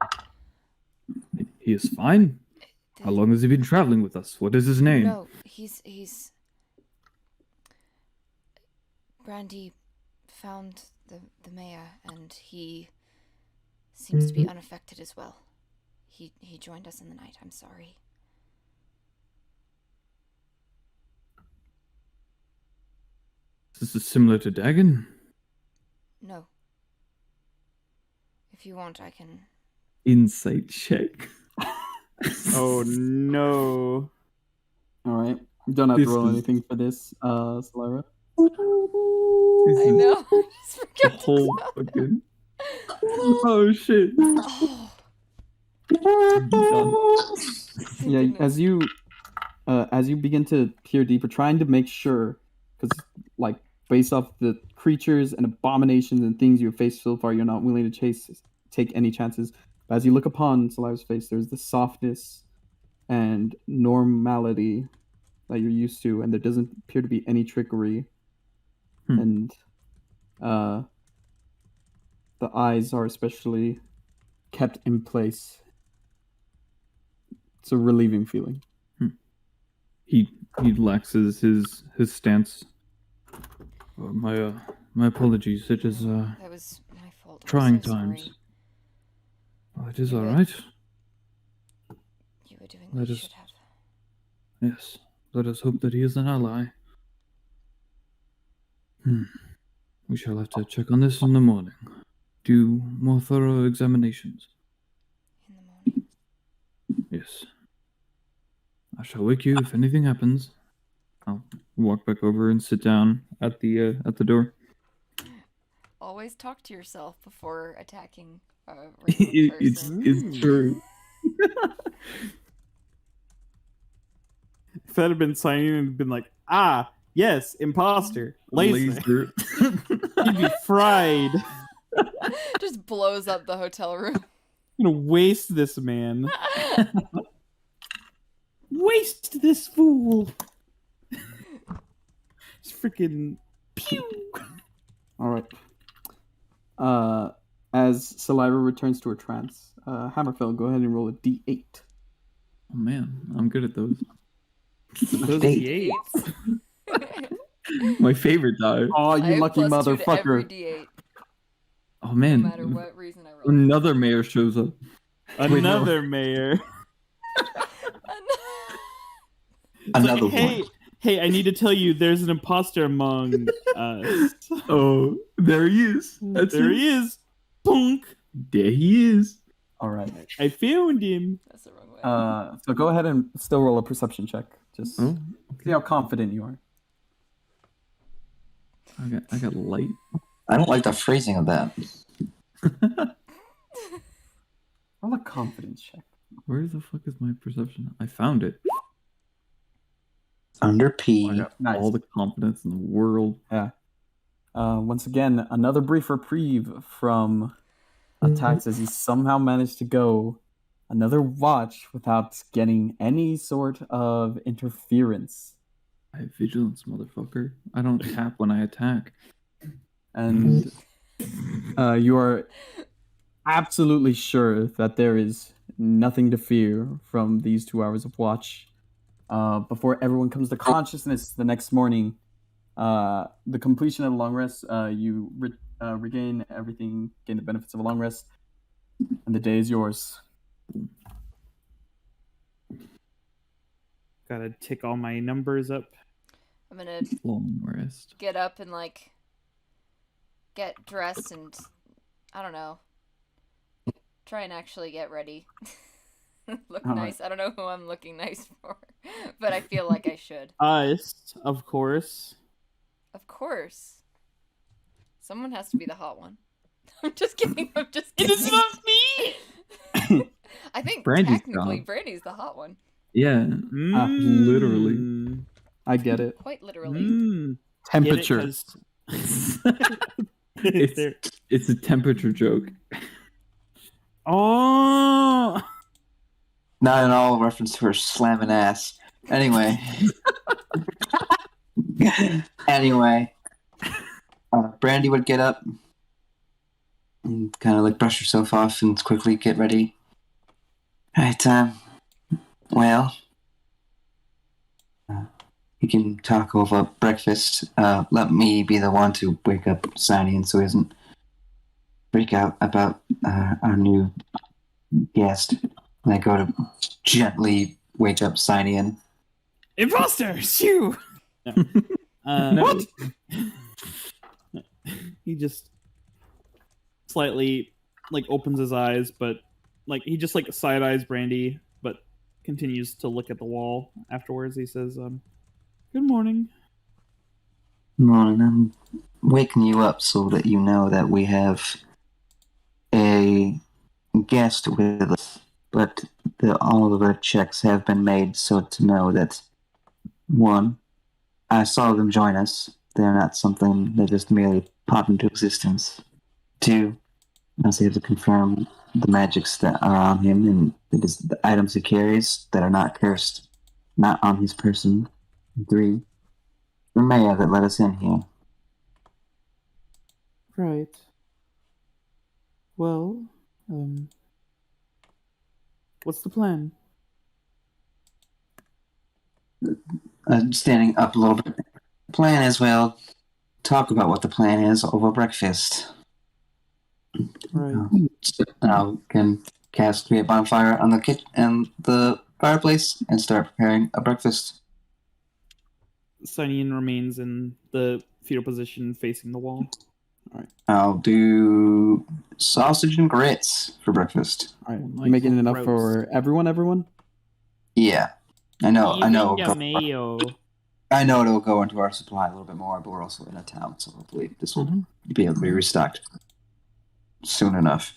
he is fine. How long has he been traveling with us? What is his name? No, he's. Brandy found the mayor, and he seems to be unaffected as well. He joined us in the night. I'm sorry. This is similar to Dagon. No. If you want, I can. Insight check. Oh no. All right. You don't have This to roll is- anything for this, Solara. I know. I just The forgot to whole tell fucking. Oh shit. Oh, thank Yeah, goodness. as you begin to peer deeper, trying to make sure, because like based off the creatures and abominations and things you've faced so far, you're not willing to take any chances. But as you look upon Solara's face, there's the softness and normality that you're used to, and there doesn't appear to be any trickery. And the eyes are especially kept in place. It's a relieving feeling. He relaxes his stance. My apologies. It is That was my fault. I'm trying so times. sorry. Oh, it is You all good? right. You were doing Let what you us- should have. Yes. Let us hope that he is an ally. We shall have to check on this in the morning. Do more thorough examinations. In the morning. Yes. I shall wake you if anything happens. I'll walk back over and sit down at the door. Always talk to yourself before attacking a regular person. It's true. If that had been signing and been like, yes, imposter, laser, he'd be fried. Just blows up the hotel room. I'm gonna waste this man. Waste this fool. Just freaking pew. All right. As Saliva returns to her trance, Hammerfell, go ahead and roll a d8. Oh man, I'm good at those. Those D8. D8s. My favorite die. Oh, I you have lucky +2 to every motherfucker. D8, Oh no man, matter what reason I roll. another mayor shows up. Another mayor. It's Another hey, one. hey, I need to tell you, there's an imposter among us. Oh, there he is. That's There it. he is. Punk. There he is. All right. I found him. That's the wrong way. So go ahead and still roll a perception check. Just Oh, see how confident you are. I got light. I don't like the phrasing of that. Roll a confidence check. Where the fuck is my perception? I found it. Under I P. got Nice. all the confidence in the world. Once again, another brief reprieve from attacks as he somehow managed to go another watch without getting any sort of interference. I have vigilance, motherfucker. I don't tap when I attack. And you are absolutely sure that there is nothing to fear from these 2 hours of watch. Before everyone comes to consciousness the next morning, the completion of a long rest, you regain everything, gain the benefits of a long rest, and the day is yours. Gotta tick all my numbers up. I'm gonna Long rest. get up and like get dressed and I don't know. Try and actually get ready. Look All nice. I don't know who I'm looking nice for, but I feel like I should. Us, of course. Of course. Someone has to be the hot one. I'm just kidding. I'm just It kidding. is not me! I think Brandy's technically job. Brandy's the hot one. Yeah. literally. Mm. I get it. Quite literally. Mm. Temperature. Get it, 'cause- It's a temperature joke. Oh! Not at all a reference to her slamming ass. Anyway. Anyway. Brandy would get up and kind of like brush herself off and quickly get ready. Alright, well, you can talk over breakfast. Let me be the one to wake up Sidian so he doesn't freak out about our new guest. And I go to gently wake up Sidian. Imposter! Shoo! No. What? He just slightly like opens his eyes, but like he just like side eyes Brandy, but continues to look at the wall. Afterwards, he says, "Good morning." Morning, I'm waking you up so that you know that we have a guest with us, but all of the checks have been made so to know that, one, I saw them join us. They're not something that just merely pop into existence. Two, I also have to confirm the magics that are on him and the items he carries that are not cursed, not on his person. Three, the mayor that let us in here. Right. Well, what's the plan? Standing up a little bit. Plan is, well, talk about what the plan is over breakfast. Right. I can cast create bonfire on the kitchen and the fireplace and start preparing a breakfast. Sidian remains in the fetal position facing the wall. I'll do sausage and grits for breakfast. All right. Nice. You making it enough Roast. for everyone? Yeah, I know. Mayo. I know it'll go into our supply a little bit more, but we're also in a town, so hopefully this will be able to be restocked soon enough.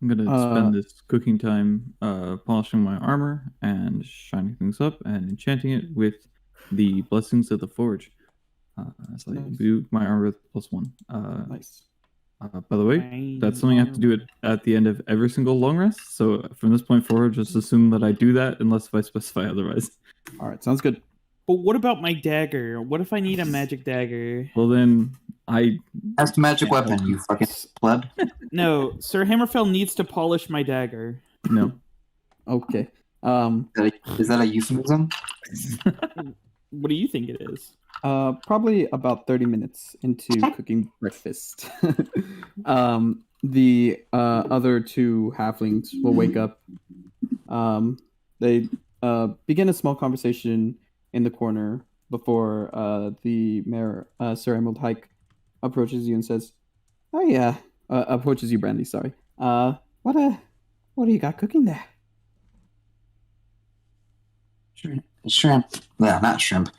I'm gonna spend this cooking time polishing my armor and shining things up and enchanting it with the blessings of the forge. As I Nice. do my armor with +1. Nice. By the way, that's something I have to do at the end of every single long rest. So from this point forward, just assume that I do that unless I specify otherwise. All right. Sounds good. But what about my dagger? What if I need a magic dagger? Well then, That's the magic weapon, you fucking pleb. No, Sir Hammerfell needs to polish my dagger. no. Okay. Is that a euphemism? What do you think it is? Probably about 30 minutes into cooking breakfast. The other 2 halflings will wake up. They begin a small conversation in the corner before the mayor, Sir Emerald Hike, approaches you and says, "Oh yeah," approaches you, Brandy. Sorry. What do you got cooking there? Shrimp. Well, not shrimp.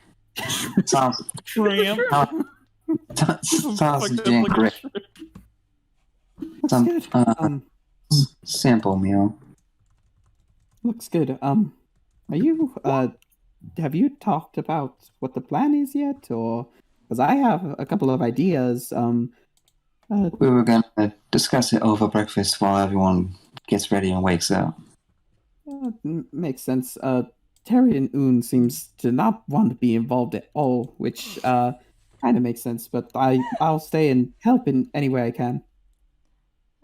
Sausage. Tramp. Sausage and grit. Looks Some good. sample meal. Looks good. Are you have you talked about what the plan is yet, or because I have a couple of ideas. We were going to discuss it over breakfast while everyone gets ready and wakes up. Makes sense. Terry and Un seems to not want to be involved at all, which kind of makes sense. But I'll stay and help in any way I can.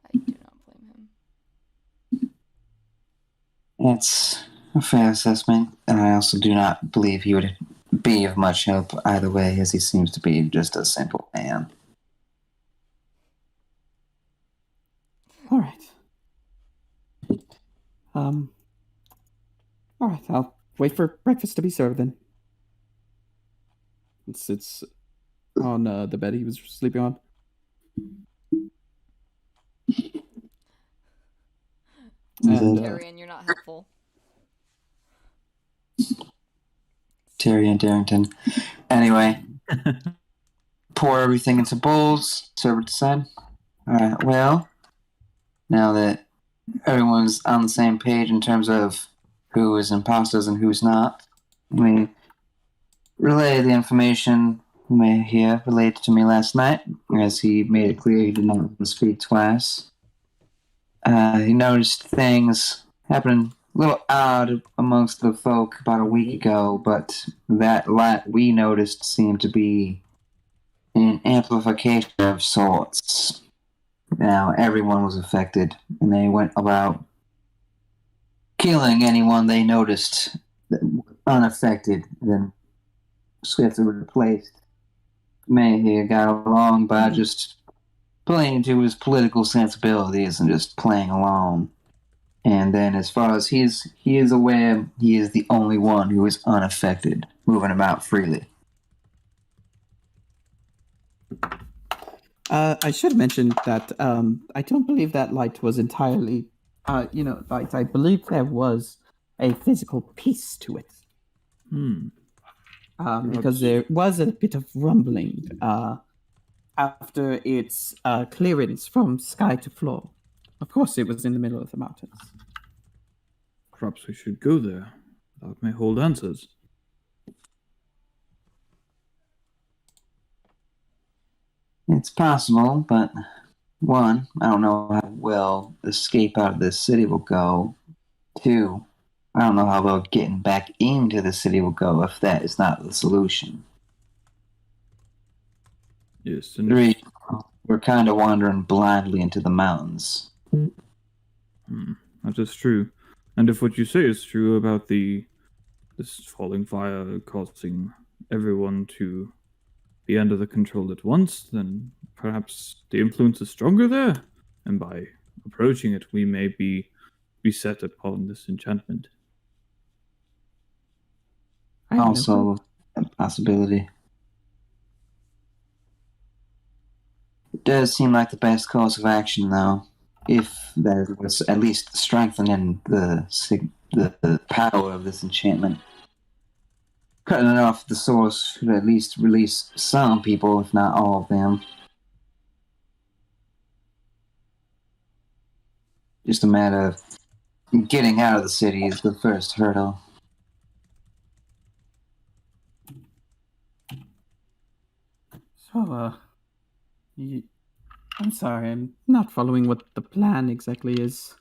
I do not blame him. It's a fair assessment, and I also do not believe he would be of much help either way, as he seems to be just a simple man. All right. All right. I'll wait for breakfast to be served then. It's on the bed he was sleeping on. And Tyrion, you're not helpful. Terry and Darrington. Anyway, pour everything into bowls, serve it aside. Alright, well, now that everyone's on the same page in terms of who is imposters and who's not, we relay the information you may hear related to me last night, as he made it clear he did not want to speak twice. He noticed things happening a little odd amongst the folk about a week ago, but that light we noticed seemed to be an amplification of sorts. Now, everyone was affected, and they went about killing anyone they noticed unaffected, then swiftly replaced. Mayhew got along by just playing to his political sensibilities and just playing along. And then, as far as he is aware, he is the only one who is unaffected, moving about freely. I should have mentioned that I don't believe that light was entirely, light. I believe there was a physical piece to it. Because there was a bit of rumbling after its clearance from sky to floor. Of course, it was in the middle of the mountains. Perhaps we should go there. That may hold answers. It's possible, but one, I don't know how well escape out of this city will go. Two, I don't know how well getting back into the city will go if that is not the solution. Yes, and Three, we're kind of wandering blindly into the mountains. that is true. And if what you say is true about this falling fire causing everyone to be under the control at once, then perhaps the influence is stronger there, and by approaching it, we may be set upon this enchantment. Also, a possibility. It does seem like the best course of action, though, if that was at least strengthening the power of this enchantment. Cutting it off at the source should at least release some people, if not all of them. Just a matter of getting out of the city is the first hurdle. So, I'm sorry, I'm not following what the plan exactly is.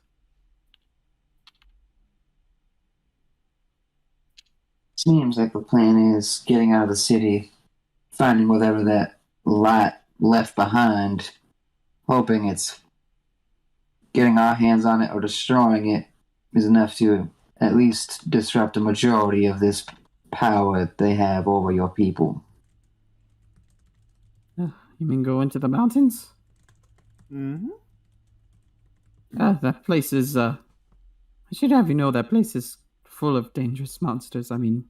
Seems like the plan is getting out of the city, finding whatever that light left behind, hoping it's getting our hands on it or destroying it is enough to at least disrupt a majority of this power they have over your people. You mean go into the mountains? Mm-hmm. That place is, I should have you know that place is full of dangerous monsters. I mean,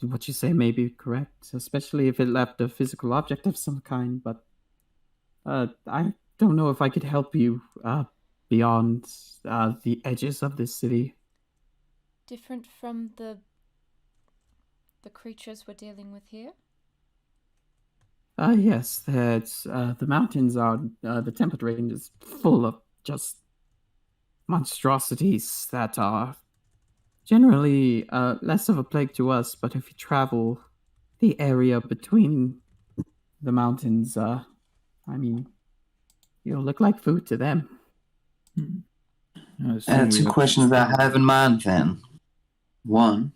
what you say may be correct, especially if it left a physical object of some kind, but I don't know if I could help you beyond the edges of this city. Different from the creatures we're dealing with here? Yes, that's the mountains are the temperate range is full of just monstrosities that are generally less of a plague to us, but if you travel the area between the mountains, I mean, you'll look like food to them. I assume we Two have- questions I have in mind then. One,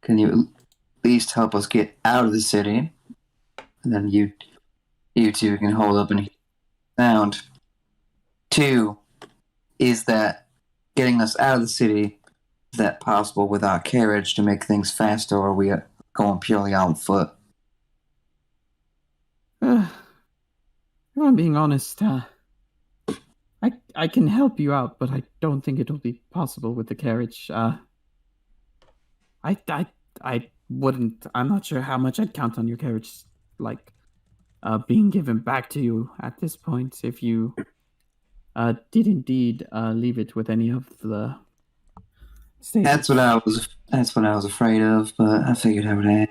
can you at least help us get out of the city? And then you two can hold up and sound. Two, is that getting us out of the city, is that possible with our carriage to make things faster, or are we going purely on foot? If I'm being honest, I can help you out, but I don't think it'll be possible with the carriage. I wouldn't. I'm not sure how much I'd count on your carriage, like, being given back to you at this point. If you did indeed leave it with any of the stables. That's what I was afraid of, but I figured I would ask.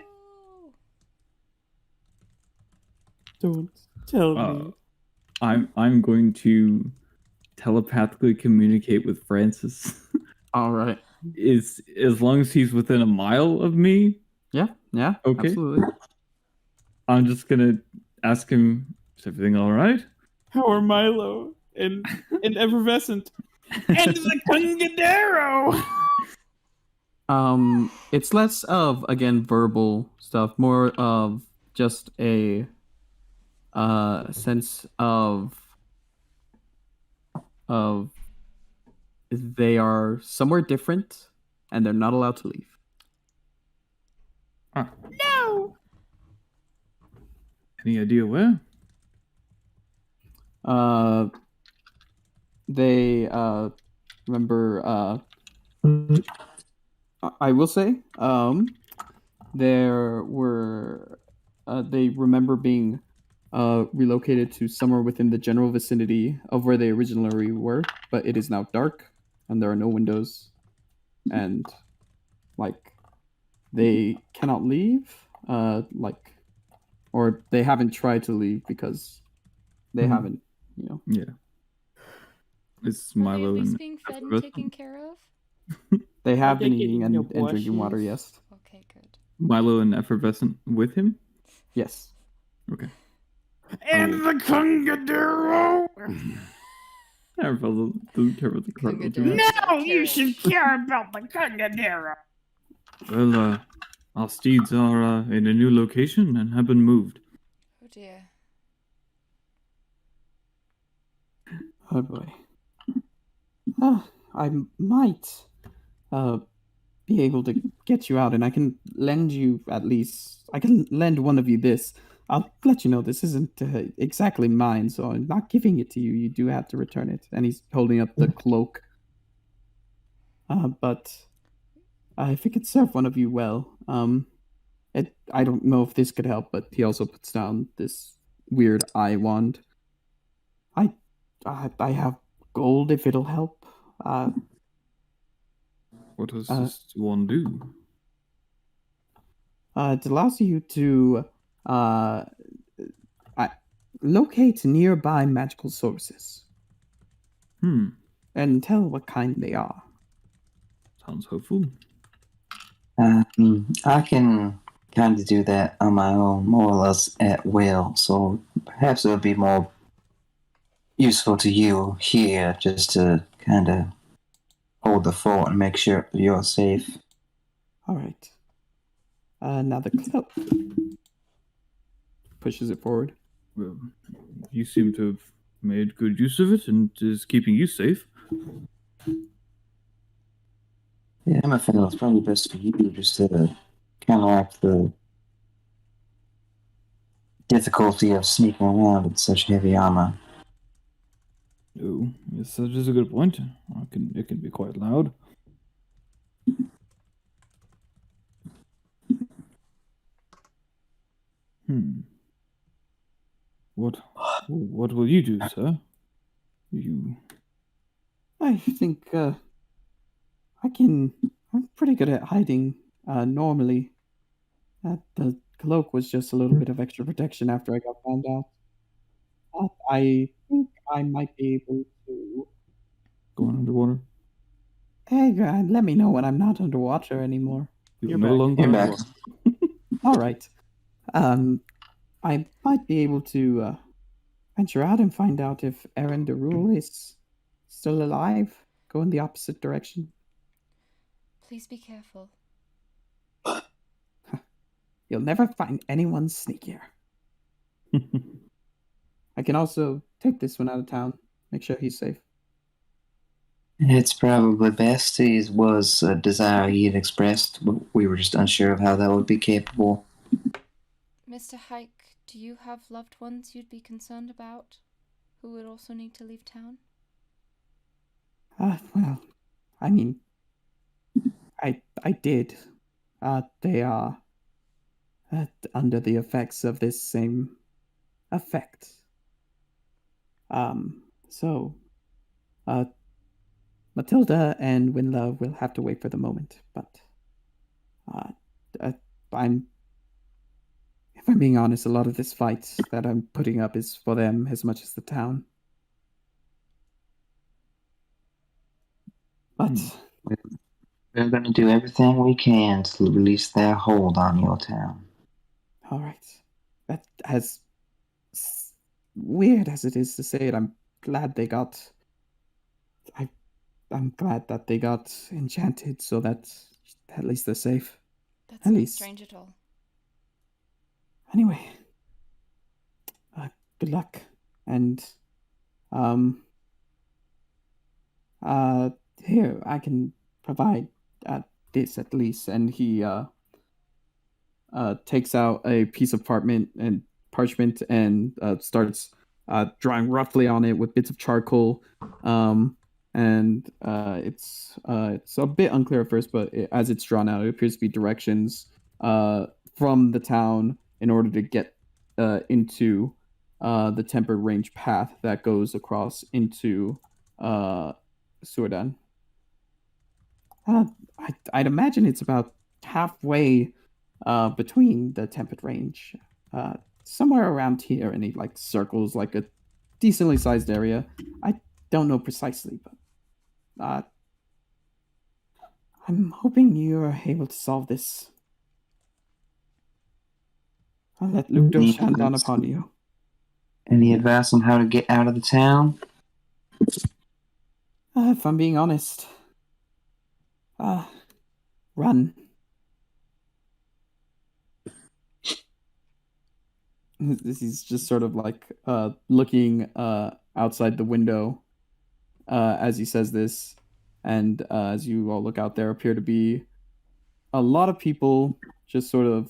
Don't tell me. I'm going to telepathically communicate with Francis. All right. Is as long as he's within a mile of me, Yeah. Okay. Absolutely. I'm just gonna ask him, is everything all right? How are Milo and Effervescent and the Kungadero? It's less of, again, verbal stuff, more of just a sense of they are somewhere different and they're not allowed to leave. No. Any idea where? They remember I will say there were they remember being relocated to somewhere within the general vicinity of where they originally were, but it is now dark and there are no windows, and like they cannot leave, or they haven't tried to leave because they haven't, Yeah. It's Are they at Milo least and being fed and Effervescent. taken care of? They have they been getting eating your and drinking water. blushes? Yes. Okay, good. Milo and Effervescent with him? Yes. Okay. And the Kungadero. Arabella doesn't care about the cargo too much. Kungadero. No, you should care about the Kungadero. Well, our steeds are in a new location and have been moved. Oh dear. Oh boy. I might be able to get you out, and I can lend you I can lend one of you this. I'll let you know this isn't exactly mine, so I'm not giving it to you. You do have to return it. And he's holding up the cloak. But if it could serve one of you well, I don't know if this could help, but he also puts down this weird eye wand. I have gold if it'll help. What does this one do? It allows you to locate nearby magical sources and tell what kind they are. Sounds hopeful. I can kind of do that on my own, more or less at will, so perhaps it would be more useful to you here just to kind of hold the fort and make sure you're safe. All right. Now the cloak. Pushes it forward. Well, you seem to have made good use of it and is keeping you safe. Yeah, I feel it's probably best for you just to counteract the difficulty of sneaking around with such heavy armor. Oh, yes, that is a good point. It can be quite loud. What will you do, sir? I think I'm pretty good at hiding normally. The cloak was just a little bit of extra protection after I got found out. I think I might be able to Going underwater? Hey, let me know when I'm not underwater anymore. You You're no back. longer You're back. All right. I might be able to venture out and find out if Aaron Derul is still alive. Go in the opposite direction. Please be careful. You'll never find anyone sneakier. I can also take this one out of town. Make sure he's safe. It's probably best. It was a desire he had expressed, but we were just unsure of how that would be capable. Mr. Hike, do you have loved ones you'd be concerned about who would also need to leave town? Well, I mean, I did. They are under the effects of this same effect. So, Matilda and Winla will have to wait for the moment, but if I'm being honest, a lot of this fight that I'm putting up is for them as much as the town. But We're going to do everything we can to release their hold on your town. all right, that as weird as it is to say it, I'm glad they got. I'm glad that they got enchanted, so that at least they're safe. That's At not least- strange at all. Anyway, good luck, and here I can provide this at least. And he takes out a piece of parchment and starts drawing roughly on it with bits of charcoal. And it's a bit unclear at first, but as it's drawn out, it appears to be directions from the town in order to get into the tempered range path that goes across into Suardan. I'd imagine it's about halfway between the tempered range, somewhere around here, and he like circles like a decently sized area. I don't know precisely, but I'm hoping you're able to solve this. I'll let Lucdo shine down upon you. Any advice on how to get out of the town? If I'm being honest, run. He's just sort of like looking outside the window as he says this, and as you all look out, there appear to be a lot of people just sort of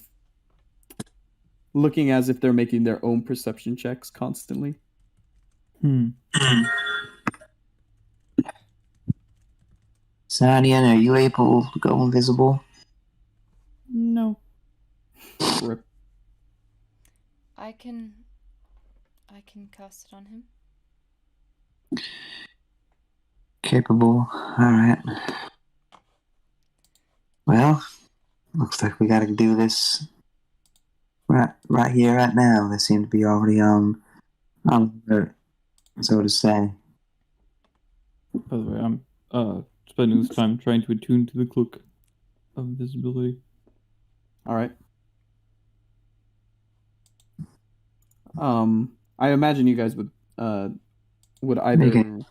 looking as if they're making their own perception checks constantly. Sadian, are you able to go invisible? No. Rip. I can cast it on him. Capable. Alright. Well, looks like we gotta do this right here, right now. They seem to be already on alert, so to say. By the way, I'm spending this time trying to attune to the cloak of invisibility. All right. I imagine you guys would either Make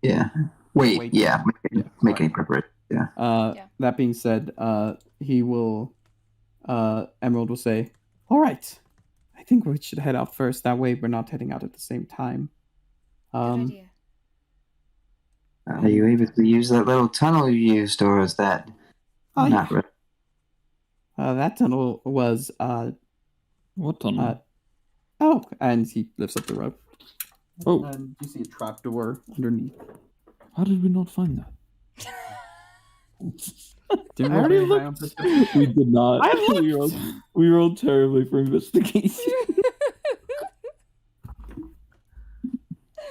Yeah. Wait, Wait. yeah. Make alright. any preparation. Yeah. Yeah. That being said, he will Emerald will say, "All right, I think we should head out first. That way, we're not heading out at the same time." Good idea. Are you able to use that little tunnel you used, or is that not really? That tunnel was What tunnel? and he lifts up the rope. Oh. And you see a trapdoor underneath. How did we not find that? Did I already looked. We did not. I looked. We rolled terribly for investigation.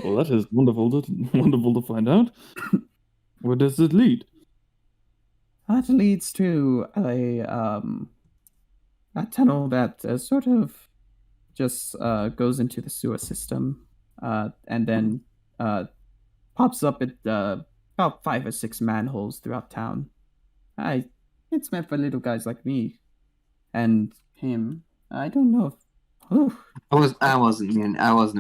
Well, that is wonderful to find out. Where does it lead? That leads to a tunnel that sort of just goes into the sewer system, and then pops up at about 5 or 6 manholes throughout town. It's meant for little guys like me. And him. I don't know if... Oh, I wasn't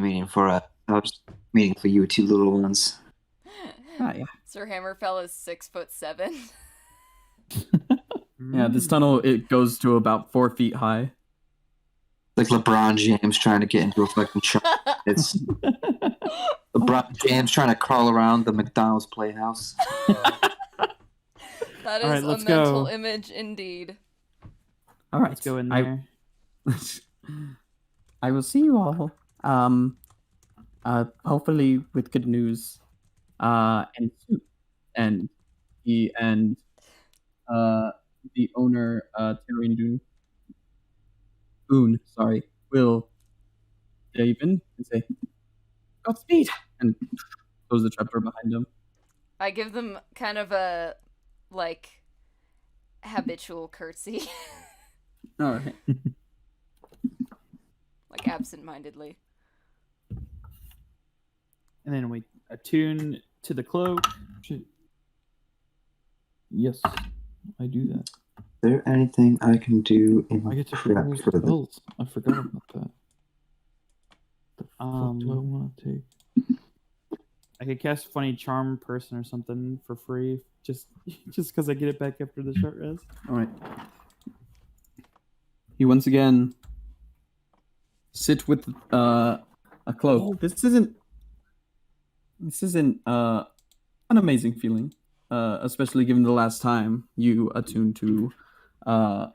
meaning for I was meaning for you two little ones. yeah. Sir Hammerfell is 6'7". Yeah, this tunnel, it goes to about 4 feet high. Like LeBron James trying to get into a fucking shot. It's LeBron James trying to crawl around the McDonald's playhouse. That All right, is a let's mental go. image indeed. All right. Let's go in there. I will see you all. Hopefully with good news. And soon. And the owner, Tyrion Boone, will even and say, "Godspeed," and close the trapdoor behind him. I give them kind of a, like, habitual curtsy. All right. Like, absent-mindedly. And then we attune to the cloak. Shit. Yes, I do that. Is there anything I can do in I get to prep roll for the... spells. I forgot about that. The fuck do I Um, want to take? I could cast Funny Charm Person or something for free, just because I get it back after the short rest. All right. You once again sit with a cloak. Oh. This isn't an amazing feeling, especially given the last time you attuned to a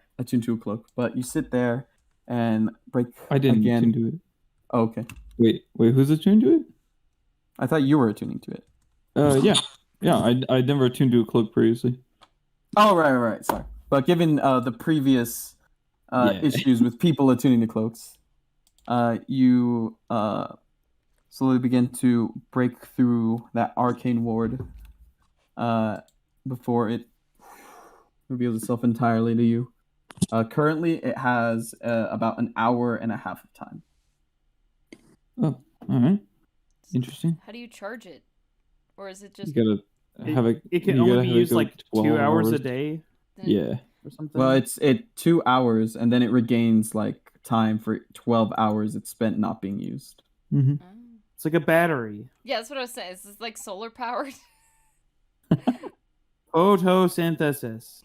cloak. But you sit there and break. I didn't again. attune to it. Oh, okay. Wait, who's attuned to it? I thought you were attuning to it. Yeah. I never attuned to a cloak previously. Oh, right. Sorry, but given the previous issues with people attuning to cloaks, you slowly begin to break through that arcane ward before it reveals itself entirely to you. Currently, it has about an hour and a half of time. Oh, all right. Interesting. How do you charge it? Or is it You just... gotta have it. It can you only gotta be have it used go like 2 12 hours a day Yeah. or something. Well, it's 2 hours, and then it regains like time for 12 hours it's spent not being used. Mm-hmm. Oh. It's like a battery. Yeah, that's what I was saying. Is this like solar powered? Photosynthesis.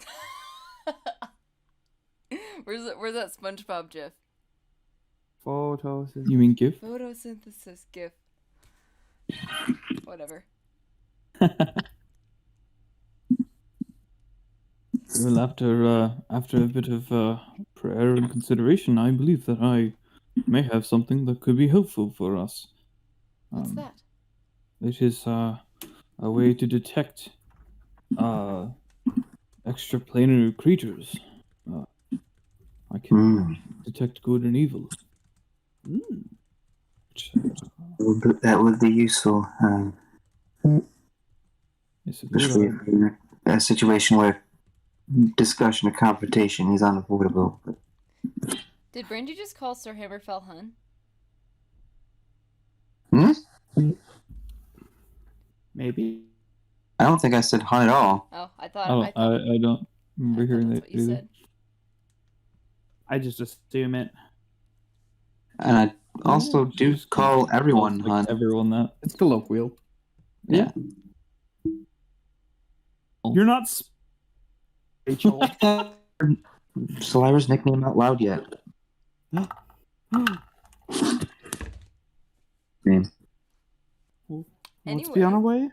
Where's that SpongeBob gif? Photosynthesis. You mean GIF? Photosynthesis gif. Whatever. Well, after a bit of prayer and consideration, I believe that I may have something that could be helpful for us. What's that? It is a way to detect extraplanar creatures. I can detect good and evil. Which, That would be useful. yes, it Especially would. in a situation where discussion or confrontation is unavoidable. Did Brandy just call Sir Hammerfell Hun? Maybe. I don't think I said hun at all. Oh, I thought I don't remember hearing that's that what you either. said. I just assume it. And I also Yeah, do just call everyone like hun. everyone that. It's colloquial. Yeah. You're not Rachel. Saliva's nickname out loud yet. Name. Let's be on our way.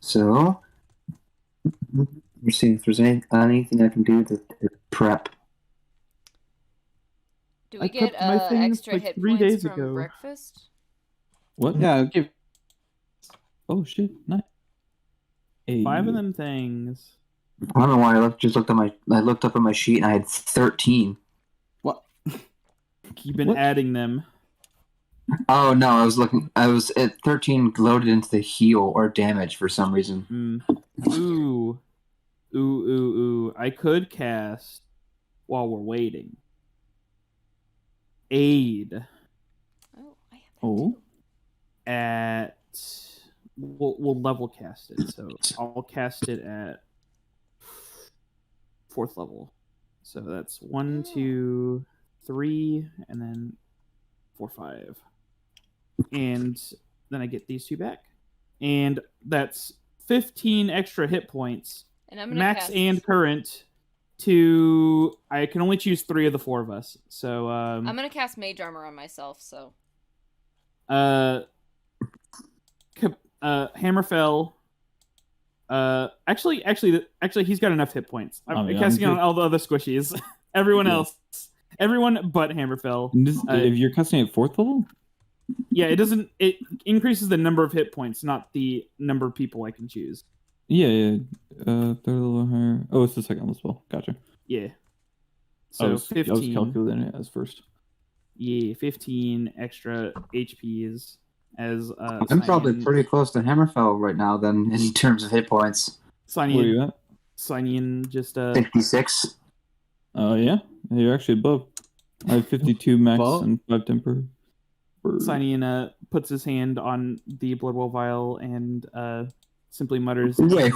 So, we're seeing if there's anything I can do to prep. Do I we get prepped my things, extra like, hit 3 points days from ago. breakfast? What? Yeah, I'll give. Oh shit! Nice. 5 of them things. I don't know why I looked up at my sheet and I had 13. What? Keep on What? adding them. Oh no, I was at 13 loaded into the heal or damage for some reason. Ooh. I could cast while we're waiting. aid Oh, I have that Oh. too. at. We'll level cast it. So I'll cast it at 4th level. So that's 1, 2, 3, and then 4, 5. And then I get these 2 back. And that's 15 extra hit points, And I'm gonna max cast... and current. I can only choose 3 of the 4 of us. So I'm gonna cast Mage Armor on myself. So Hammerfell. Actually, he's got enough hit points. I'm yeah, casting on all the other squishies. Everyone else, everyone but Hammerfell. If you're casting at 4th level? Yeah, it doesn't. It increases the number of hit points, not the number of people I can choose. Yeah. 3rd level higher. Oh, it's the 2nd level spell. Gotcha. Yeah. I So was 15. calculating it as first. Yeah, 15 extra HPs as I'm probably pretty close to Hammerfell right now, then, in terms of hit points. Where are you at? Signing just 56. Yeah. You're actually above. I have 52 max Above? and 5 temper. Signing puts his hand on the Bloodwell vial and simply mutters Wait.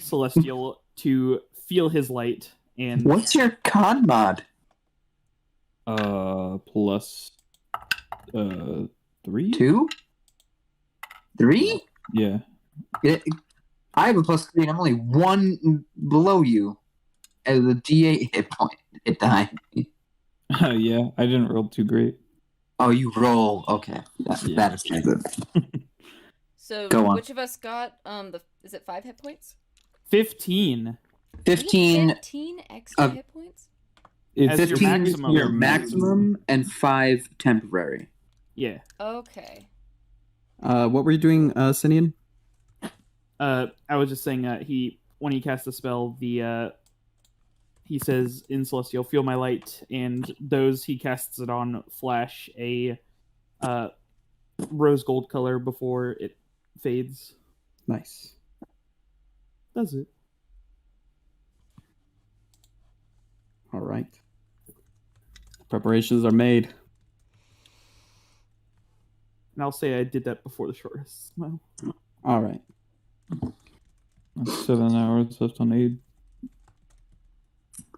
Celestial to feel his light. And What's your con mod? Plus 3? 2? 3? Yeah. I have a +3 and I'm only 1 below you as a D8 hit point hit die. Yeah, I didn't roll too great. Oh, you roll. Okay. Yeah. That is good. So Go on. which of us got is it 5 hit points? 15 15 15 extra of- hit points? as your 15 maximum. your maximum and 5 temporary. Yeah. Okay. What were you doing, Sinian? I was just saying when he casts the spell, he says in Celestial, feel my light, and those he casts it on flash a rose gold color before it fades. Nice. Does it? All right. Preparations are made. And I'll say I did that before the short rest. Well, All right. 7 hours left on aid.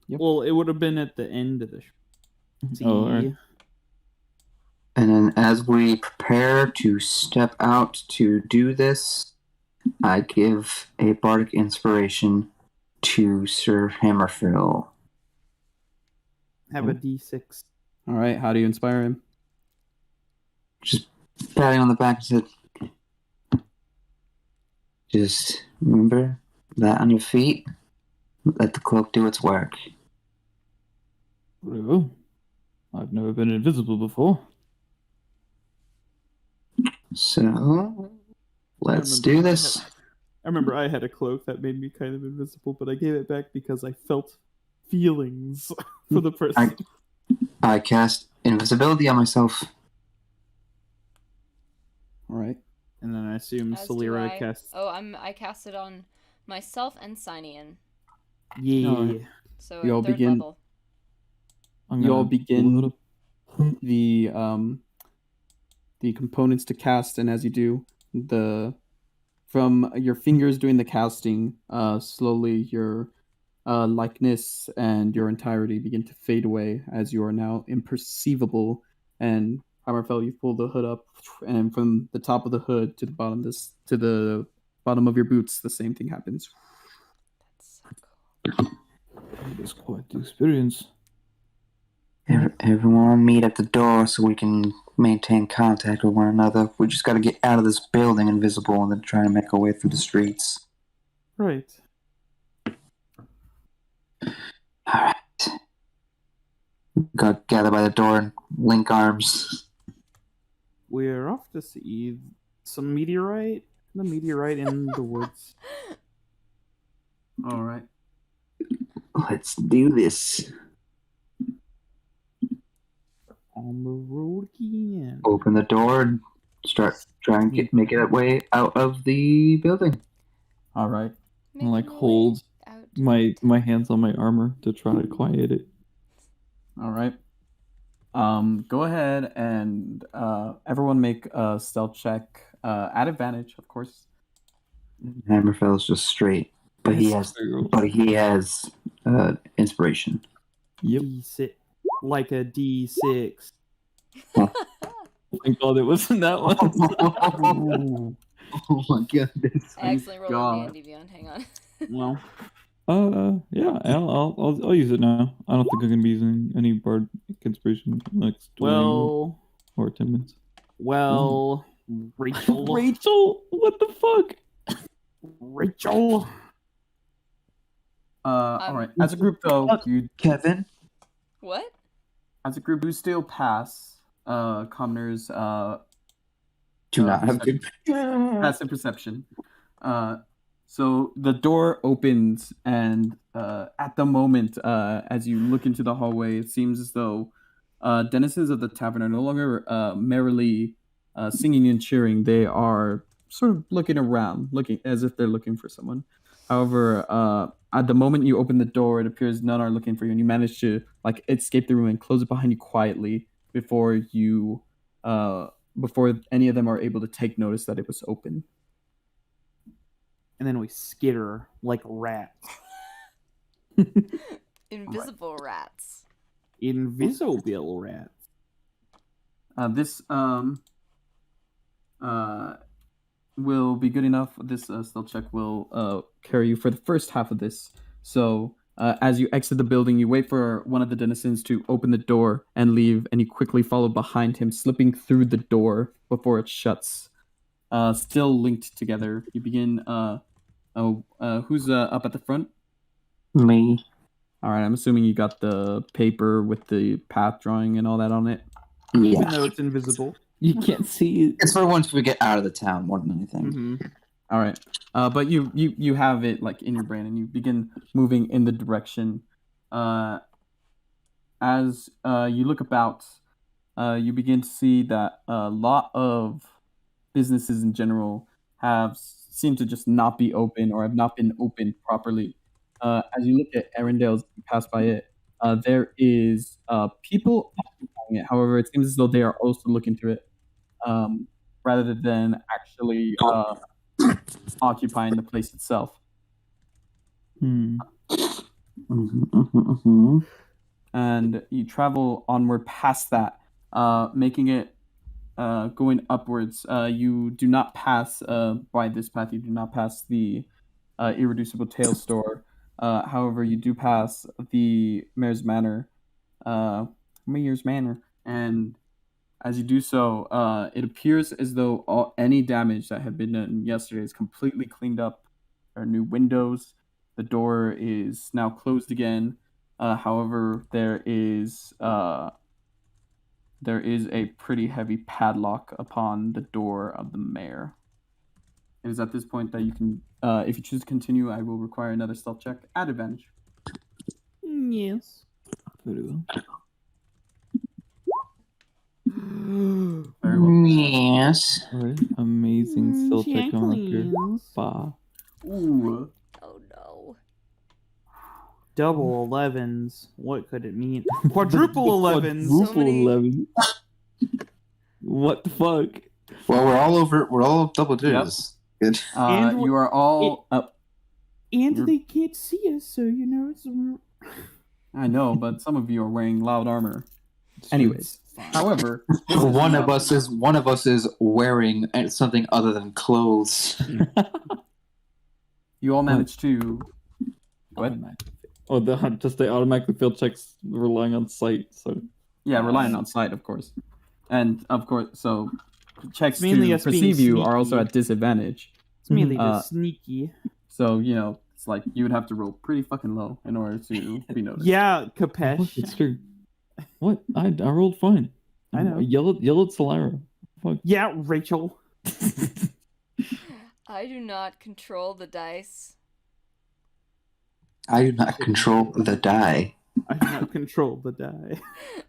Yep. well, it would have been at the end of the Oh, all right. And then as we prepare to step out to do this, I give a bardic inspiration to Sir Hammerfell. Have a D6. All right. How do you inspire him? Just patting on the back and said, just remember that on your feet. Let the cloak do its work. Oh, I've never been invisible before. So, let's do this. I remember I had a cloak that made me kind of invisible, but I gave it back because I felt feelings for the person. I cast invisibility on myself. All right. And then I assume As do Solira I. casts. Oh, I cast it on myself and Cynian. Yeah. No. So We all third begin- level. I'm You all gonna begin pull it up. the components to cast, and as you do, from your fingers doing the casting, slowly your likeness and your entirety begin to fade away as you are now imperceivable. And Hammerfell, you pull the hood up, and from the top of the hood to the bottom of your boots, the same thing happens. That's so cool. It's quite the experience. Everyone meet at the door so we can maintain contact with one another. We just gotta get out of this building invisible and then try to make our way through the streets. Right. Alright. Go gather by the door and link arms. We're off to see some meteorite. The meteorite in the woods. All right. Let's do this. On the road again. Open the door and start trying to make it way out of the building. All right. And like Making my hold way out. my hands on my armor to try to quiet it. All right. Go ahead and everyone make a stealth check at advantage, of course. Hammerfell's just straight, but he has inspiration. Yep. D6, like a D6. Thank God it wasn't that one. Oh my goodness! I accidentally rolled God. a D&D Beyond. Hang on. Well, Yeah, I'll use it now. I don't think I'm gonna be using any bard inspiration next 20 or 10 minutes. Rachel. Rachel, what the fuck? Rachel. All right. As a group, though, you Kevin, What? as a group you still pass commoners do not have good. passive perception. So the door opens, and at the moment, as you look into the hallway, it seems as though denizens of the tavern are no longer merrily singing and cheering. They are sort of looking around, looking as if they're looking for someone. However, at the moment you open the door, it appears none are looking for you, and you manage to escape the room and close it behind you quietly before you before any of them are able to take notice that it was open. And then we skitter like rats. Invisible rats. Invisible rats. This will be good enough. This stealth check will carry you for the first half of this. So as you exit the building, you wait for one of the denizens to open the door and leave, and you quickly follow behind him, slipping through the door before it shuts. Still linked together, you begin. Who's up at the front? Me. All right, I'm assuming you got the paper with the path drawing and all that on it. Even Yeah, though it's invisible. You can't see it. it's for once we get out of the town more than anything. Mm-hmm. All right, but you have it in your brain, and you begin moving in the direction. As you look about, you begin to see that a lot of businesses in general seem to just not be open or have not been opened properly. As you look at Arendale's, you pass by it, there is people occupying it. However, it seems as though they are also looking through it, rather than actually occupying the place itself. And you travel onward past that, making it going upwards. You do not pass by this path. You do not pass the Irreducible Tale store. However, you do pass the Mayor's Manor. And as you do so, it appears as though any damage that had been done yesterday is completely cleaned up. There are new windows. The door is now closed again. However, there is a pretty heavy padlock upon the door of the mayor. It is at this point that you can, if you choose to continue, I will require another stealth check at advantage. Yes. Very well. Yes. Alright, amazing still check coming up here. Bah. Ooh. Oh no. Double 11s. What could it mean? Quadruple 11s. So many- 11. What the fuck? Well, we're all double digits. Good. And You are all. And they can't see us, so you know it's. I know, but some of you are wearing loud armor. Anyways, however, One of us is wearing something other than clothes. you all managed to. What? Oh, they automatically fail checks relying on sight. So Yeah, relying on sight, of course, and of course, so checks Mainly to us being perceive you are sneaky. also at disadvantage. It's mainly Uh, just sneaky. So it's like you would have to roll pretty fucking low in order to be noticed. Yeah, What? Kapesh. It's true. What? I rolled fine. I know. Yell at Solara. Fuck. Yeah, Rachel. I do not control the dice. I do not control the die. I do not control the die.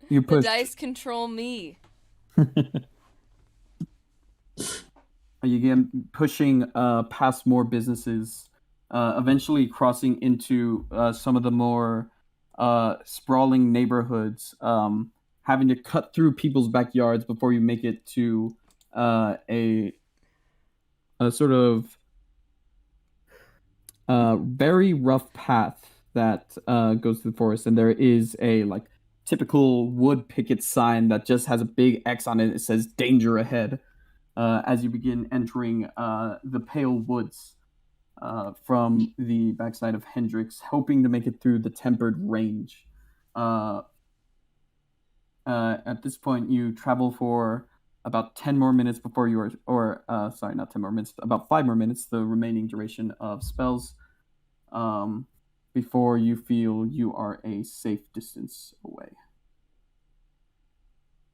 You The push. dice control me. You get pushing past more businesses, eventually crossing into some of the more sprawling neighborhoods. having to cut through people's backyards before you make it to a sort of very rough path that goes through the forest, and there is a like typical wood picket sign that just has a big X on it. It says "Danger ahead." As you begin entering the Pale Woods from the backside of Hendrix, hoping to make it through the Tempered Range. At this point, you travel for about 10 more minutes before you are, sorry, not 10 more minutes, about 5 more minutes, the remaining duration of spells, before you feel you are a safe distance away.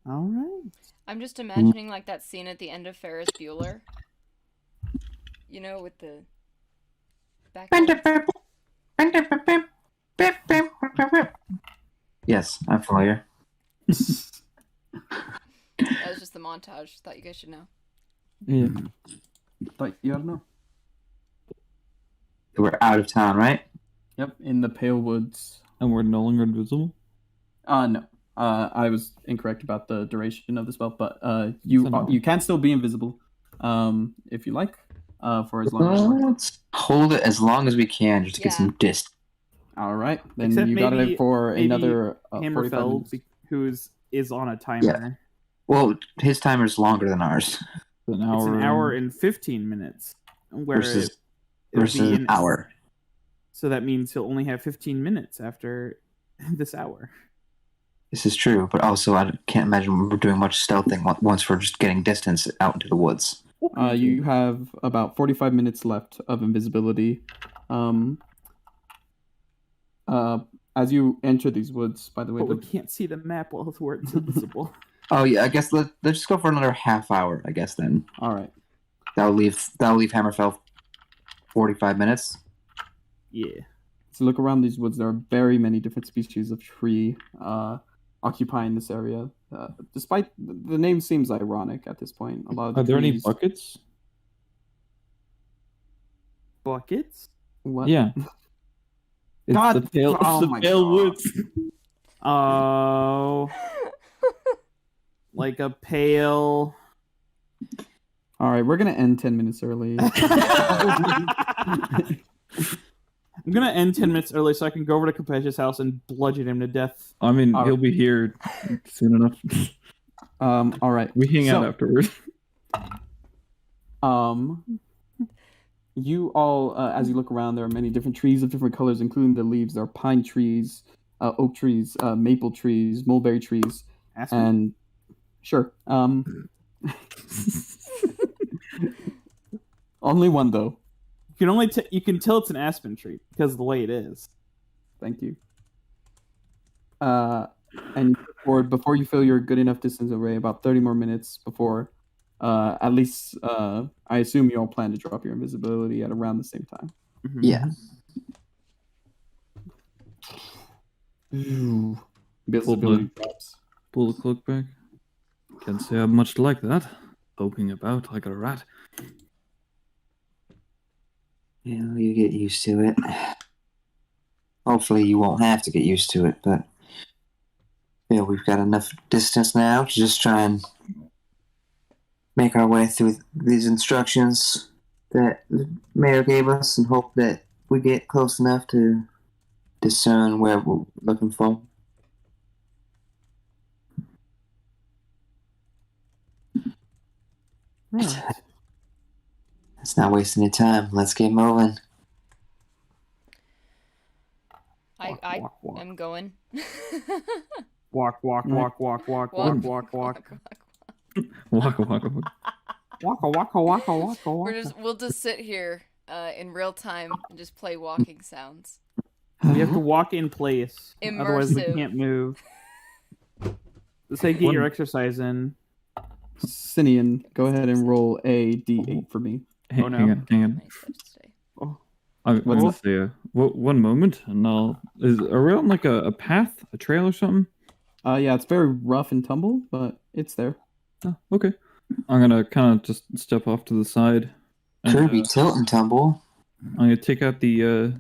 All right. I'm just imagining like that scene at the end of Ferris Bueller. You know, with the back. Yes, I'm familiar. That was just the montage. Thought you guys should know. Yeah. But you don't know. We're out of town, right? Yep, in the Pale Woods. And we're no longer invisible? No. I was incorrect about the duration of the spell, but you can still be invisible, if you like, for as long as you like. Let's hold it as long as we can just to get some distance. All right, then Except you got maybe- it for maybe another 45 Hammerfell, minutes. is on a timer. Well, his timer's longer than ours. An It's an hour and 15 minutes. Where Versus it'll be an hour. So that means he'll only have 15 minutes after this hour. This is true, but also I can't imagine we're doing much stealthing once we're just getting distance out into the woods. You have about 45 minutes left of invisibility. As you enter these woods, by the way, But we can't see the map while it's invisible. Oh yeah, I guess let's just go for another half hour. I guess then all right. that'll leave Hammerfell 45 minutes. Yeah. So look around these woods. There are very many different species of tree occupying this area. Despite the name seems ironic at this point. A lot of Are there any trees- buckets? Buckets? What? Yeah. It's God, the pale, oh it's the my pale God. woods. Oh. Like a pale. All right, we're gonna end 10 minutes early. I'm gonna end 10 minutes early so I can go over to Campeche's house and bludgeon him to death. I mean, All he'll be here soon enough. All right. We hang out So, afterwards. You all, as you look around, there are many different trees of different colors, including the leaves. There are pine trees, oak trees, maple trees, mulberry trees, Aspen? and sure. Only one though. You can only you can tell it's an aspen tree because of the way it is. Thank you. And you move forward before you feel you're good enough distance away. About 30 more minutes before, at least, I assume you all plan to drop your invisibility at around the same time. Mhm. Yeah. Invisibility drops. Pull the cloak back. Can't say I'm much like that. Poking about like a rat. Yeah, you get used to it. Hopefully you won't have to get used to it, but yeah, we've got enough distance now to just try and make our way through these instructions that the mayor gave us and hope that we get close enough to discern where we're looking for. Right. Let's not waste any time. Let's get moving. I Walk, walk. am going. Walk, walk, walk, walk, walk, walk, walk, walk. Waka waka waka. Waka, waka, waka, waka, waka. We'll just sit here in real time and just play walking sounds. We have to walk in place. Otherwise, we Immersive. can't move. Let's say get your exercise in. Sinian, go ahead and roll a d8 for me. Oh, no. Hang on. Nice touch today. I was What's gonna say, one moment, and are we on like a path, a trail or something? Yeah, it's very rough and tumble, but it's there. Oh, okay. I'm gonna kind of just step off to the side. And, Could be tilt and tumble. I'm gonna take out the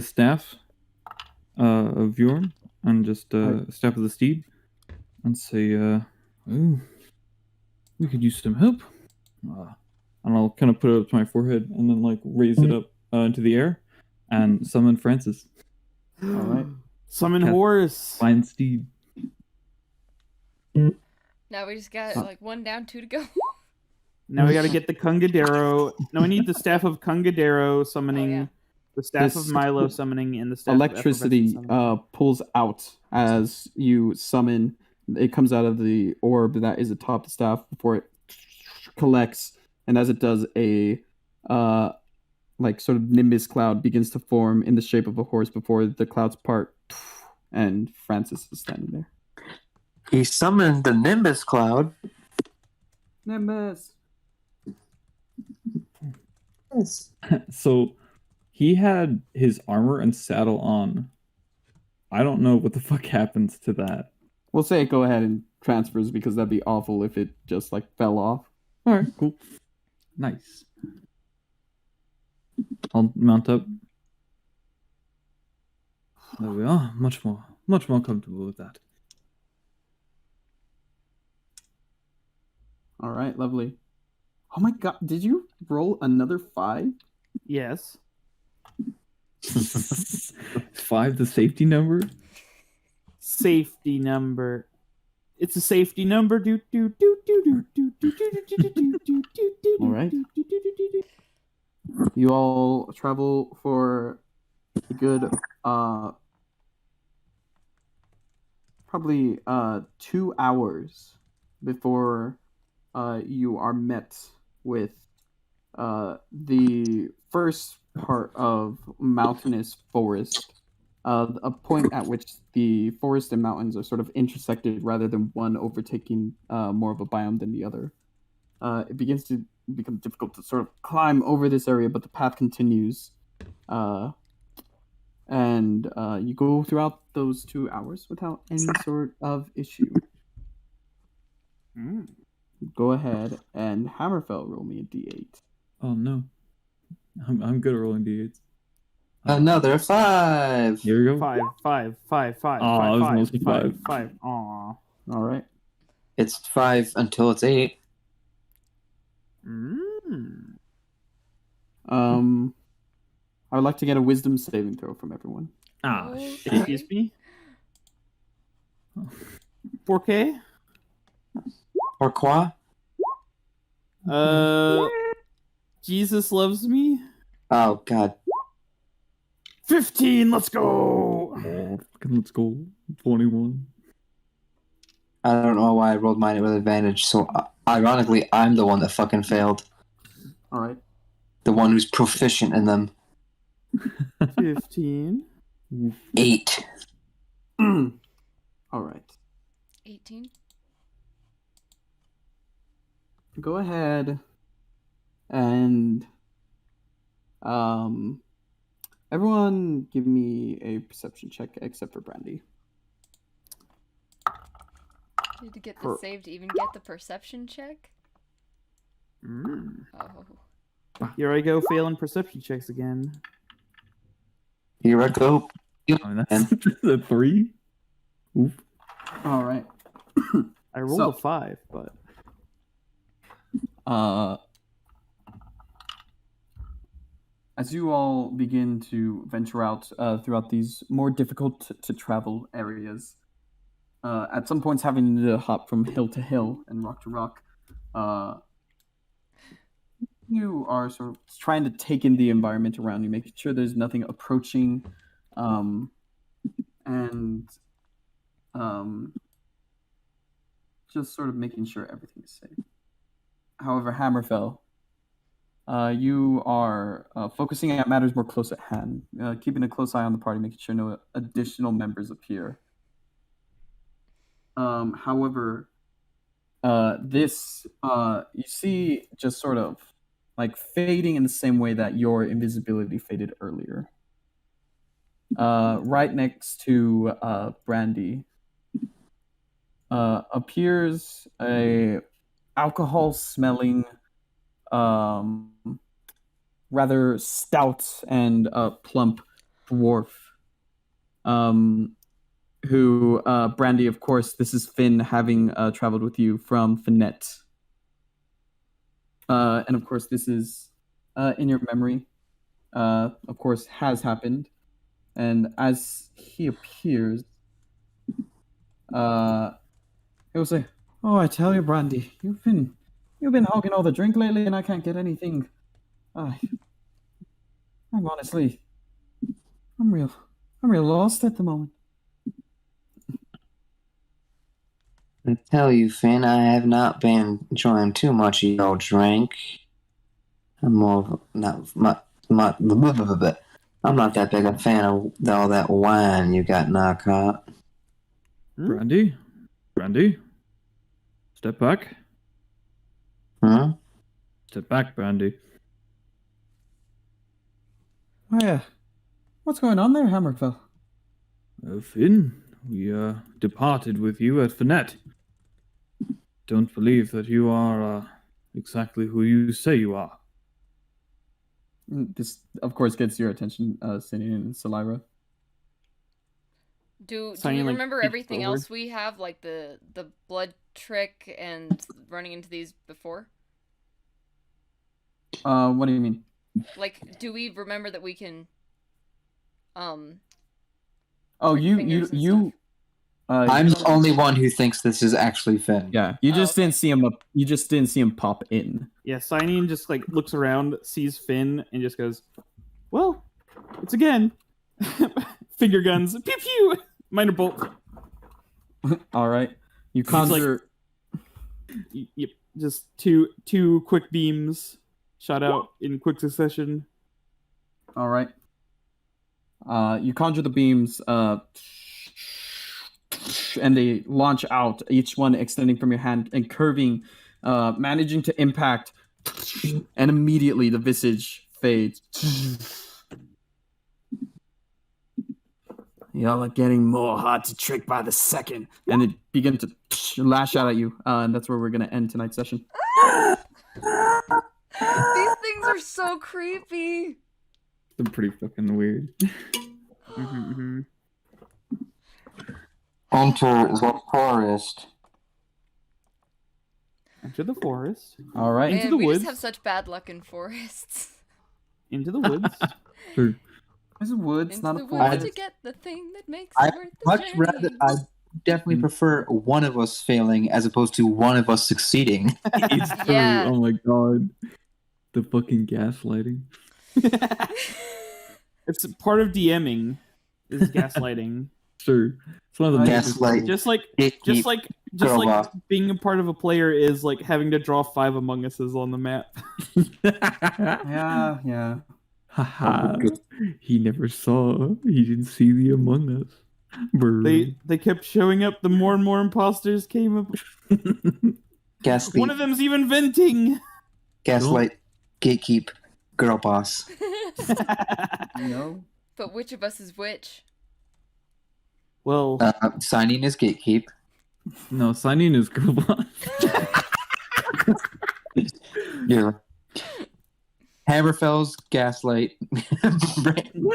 staff of Bjorn and just staff of the steed, and say, "Ooh, we could use some help." And I'll kind of put it up to my forehead and then like raise it up into the air and summon Francis. All right. Summon Cast horse. Flying steed. Now we just got like 1 down, 2 to go. Now we got to get the Kungadero. No, we need the staff of Kungadero summoning, Oh, yeah. the staff This of Milo summoning, and the staff Electricity of effervescence summoning. pulls out as you summon. It comes out of the orb that is atop the staff before it collects, and as it does, a like sort of nimbus cloud begins to form in the shape of a horse before the clouds part, and Francis is standing there. He summoned the Nimbus Cloud. Nimbus. So he had his armor and saddle on. I don't know what the fuck happens to that. We'll say go ahead and transfers because that'd be awful if it just like fell off. All right, cool, nice. I'll mount up. There we are. Much more comfortable with that. All right, lovely. Oh my god, did you roll another 5? Yes. 5, the safety number. Safety number. It's a safety number. Do do do do do do do do do do do do do. All right. You all travel for a good probably 2 hours before you are met with the first part of mountainous forest, a point at which the forest and mountains are sort of intersected rather than one overtaking more of a biome than the other. It begins to become difficult to sort of climb over this area, but the path continues. And you go throughout those 2 hours without any sort of issue. Go ahead and Hammerfell roll me a d8. Oh no, I'm good at rolling d8s. Another 5. Here we go. Five. Aw, I was mostly five. Aw. All right. It's 5 until it's 8. I would like to get a wisdom saving throw from everyone. Ah, Okay. shit. Excuse me. 4K. Or quoi? Jesus loves me. Oh, God. 15. Let's go. Oh, fucking let's go. 21. I don't know why I rolled mine with advantage, so ironically, I'm the one that fucking failed. All right. The one who's proficient in them. 15. 8. All right. 18. Go ahead and everyone give me a perception check except for Brandy. Need to get the save to even get the perception check. Oh. Here I go, failing perception checks again. Here I go. I mean, that's a 3. Oof. All right. I rolled So- a 5, but as you all begin to venture out throughout these more difficult to travel areas, at some points having to hop from hill to hill and rock to rock, you are sort of trying to take in the environment around you, making sure there's nothing approaching, and just sort of making sure everything is safe. However, Hammerfell, you are focusing at matters more close at hand, keeping a close eye on the party, making sure no additional members appear. However, this you see just sort of like fading in the same way that your invisibility faded earlier. Right next to Brandy appears a alcohol-smelling, rather stout and plump dwarf, who, Brandy, of course, this is Finn having traveled with you from Finette. And of course, this is in your memory, of course, has happened. And as he appears, he'll say, "Oh, I tell you, Brandy, you've been hogging all the drink lately, and I can't get anything. I'm honestly, I'm real lost at the moment." I tell you, Finn, I have not been enjoying too much of your drink. I'm more of I'm not that big a fan of all that wine you got knocked out. Brandy? Step back. Huh? Step back, Brandy. Oh yeah, what's going on there, Hammerfell? Finn, we departed with you at Finette. Don't believe that you are exactly who you say you are. This, of course, gets your attention, Sinian and Salira. Do Signing, we like, remember peeks everything over. else we have, like the blood trick and running into these before? What do you mean? Like, do we remember that we can, Oh, prick fingers and you. I'm the only one who thinks this is actually Finn. Yeah, you Oh, just okay. didn't see him up. You just didn't see him pop in. Yeah, Signing just like looks around, sees Finn, and just goes, "Well, it's again." Finger guns, pew pew, minor bolt. All right, you He's like- conjure. Yep, just two quick beams shot out in quick succession. All right. You conjure the beams, and they launch out, each one extending from your hand and curving, managing to impact, and immediately the visage fades. Y'all are getting more hard to trick by the second. And it begins to lash out at you. And that's where we're going to end tonight's session. These things are so creepy. They're pretty fucking weird. Enter the forest. Enter the forest. All right. Into Man, the we woods. just have such bad luck in forests. Into the woods. Sure. It's a woods, Into not the a woods forest. to get the thing that makes I it worth the much journey. rather. I definitely prefer one of us failing as opposed to one of us succeeding. It's true. Yeah. Oh my god. The fucking gaslighting. It's part of DMing is gaslighting. Sure. It's one of the Gaslight. just like Gatekeep. Girl boss. being a part of a player is like having to draw 5 Among Us's on the map. Yeah. Haha. He never saw. He didn't see the Among Us. Brr. They kept showing up. The more and more imposters came up. Gaslight. One of them's even venting. Gaslight. Gatekeep. Girl boss. No. But which of us is which? Well, Signing is gatekeep. No, signing is girl boss. Yeah. Hammerfell's gaslight.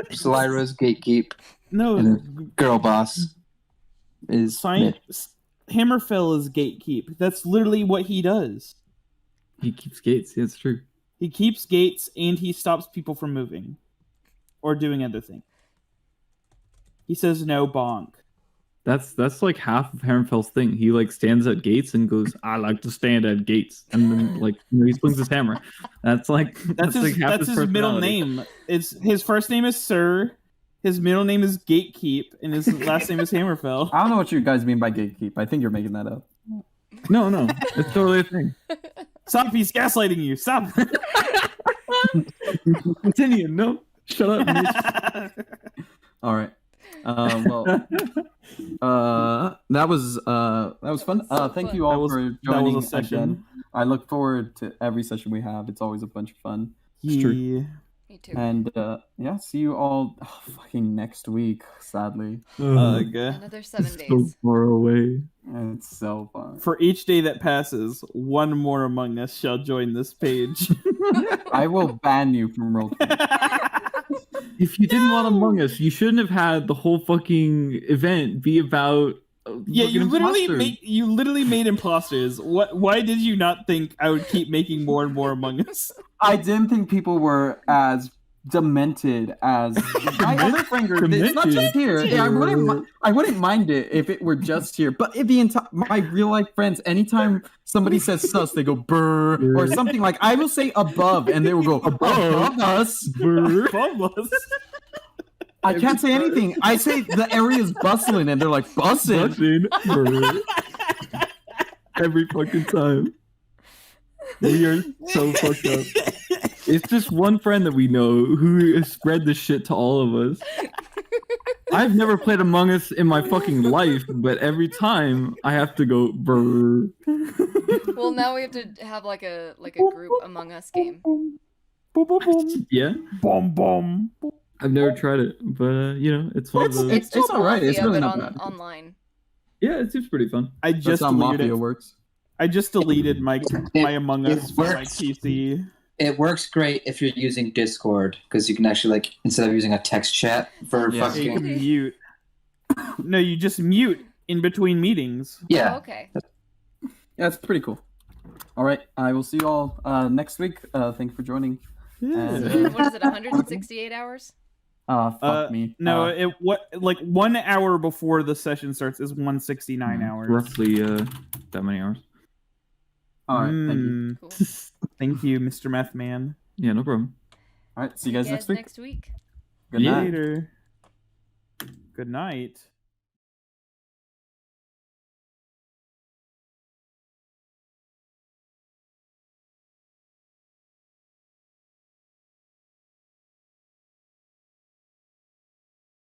Salira's gatekeep. no, And girl boss is Hammerfell is gatekeep. That's literally what he does. He keeps gates. Yeah, it's true. He keeps gates and he stops people from moving or doing other things. He says no bonk. That's like half of Harrenfel's thing. He like stands at gates and goes, "I like to stand at gates," and then like he swings his hammer. That's like That's his, like half that's his middle personality. name. It's his first name is Sir. His middle name is Gatekeep, and his last name is Hammerfell. I don't know what you guys mean by gatekeep. I think you're making that up. No, it's totally a thing. Stop! He's gaslighting you. Stop. Continue. No, shut up. Mitch. All right. Well, that was fun. So Thank fun. you all That was- for that joining was a session. again. I look forward to every session we have. It's always a bunch of fun. Yeah. Me too. And yeah, see you all fucking next week. Sadly, Ugh. Another 7 so days. far away. it's so fun. For each day that passes, one more Among Us shall join this page. I will ban you from roll. If you didn't want Among Us, you shouldn't have had the whole fucking event be about. Yeah, fucking imposters. you literally made imposters. Why did you not think I would keep making more and more Among Us? I didn't think people were as demented as my other friend group. It's not just here. Yeah, I wouldn't mind it if it were just here. But if the entire my real life friends, anytime somebody says sus, they go brr or something like I will say above, and they will go above us. Brr. Above us. I can't say anything. I say the area's bustling, and they're like bussin'. Every fucking time. We are so fucked up. It's just one friend that we know who has spread this shit to all of us. I've never played Among Us in my fucking life, but every time I have to go brr. Well, now we have to have like a group Among Us game. Yeah. Boom, boom. I've never tried it, but it's one of those. It's just all right. It's Mafia, really but not bad. online. Yeah, it seems pretty fun. I That's just how deleted Mafia it. works. I just deleted my Among it Us from my works. PC. It works great if you're using Discord because you can actually instead of using a text chat for Yeah. You fucking can mute. No, you just mute in between meetings. yeah. Oh, okay. Yeah, it's pretty cool. All right, I will see you all next week. Thank you for joining. And, What is it? 168 hours? fuck me. No, it 1 hour before the session starts is 169 hours. Roughly that many hours. All right, thank you. Cool. Thank you, Mr. Meth Man. Yeah, no problem. All right, see you guys next week. next week. Good night. Later. Good night.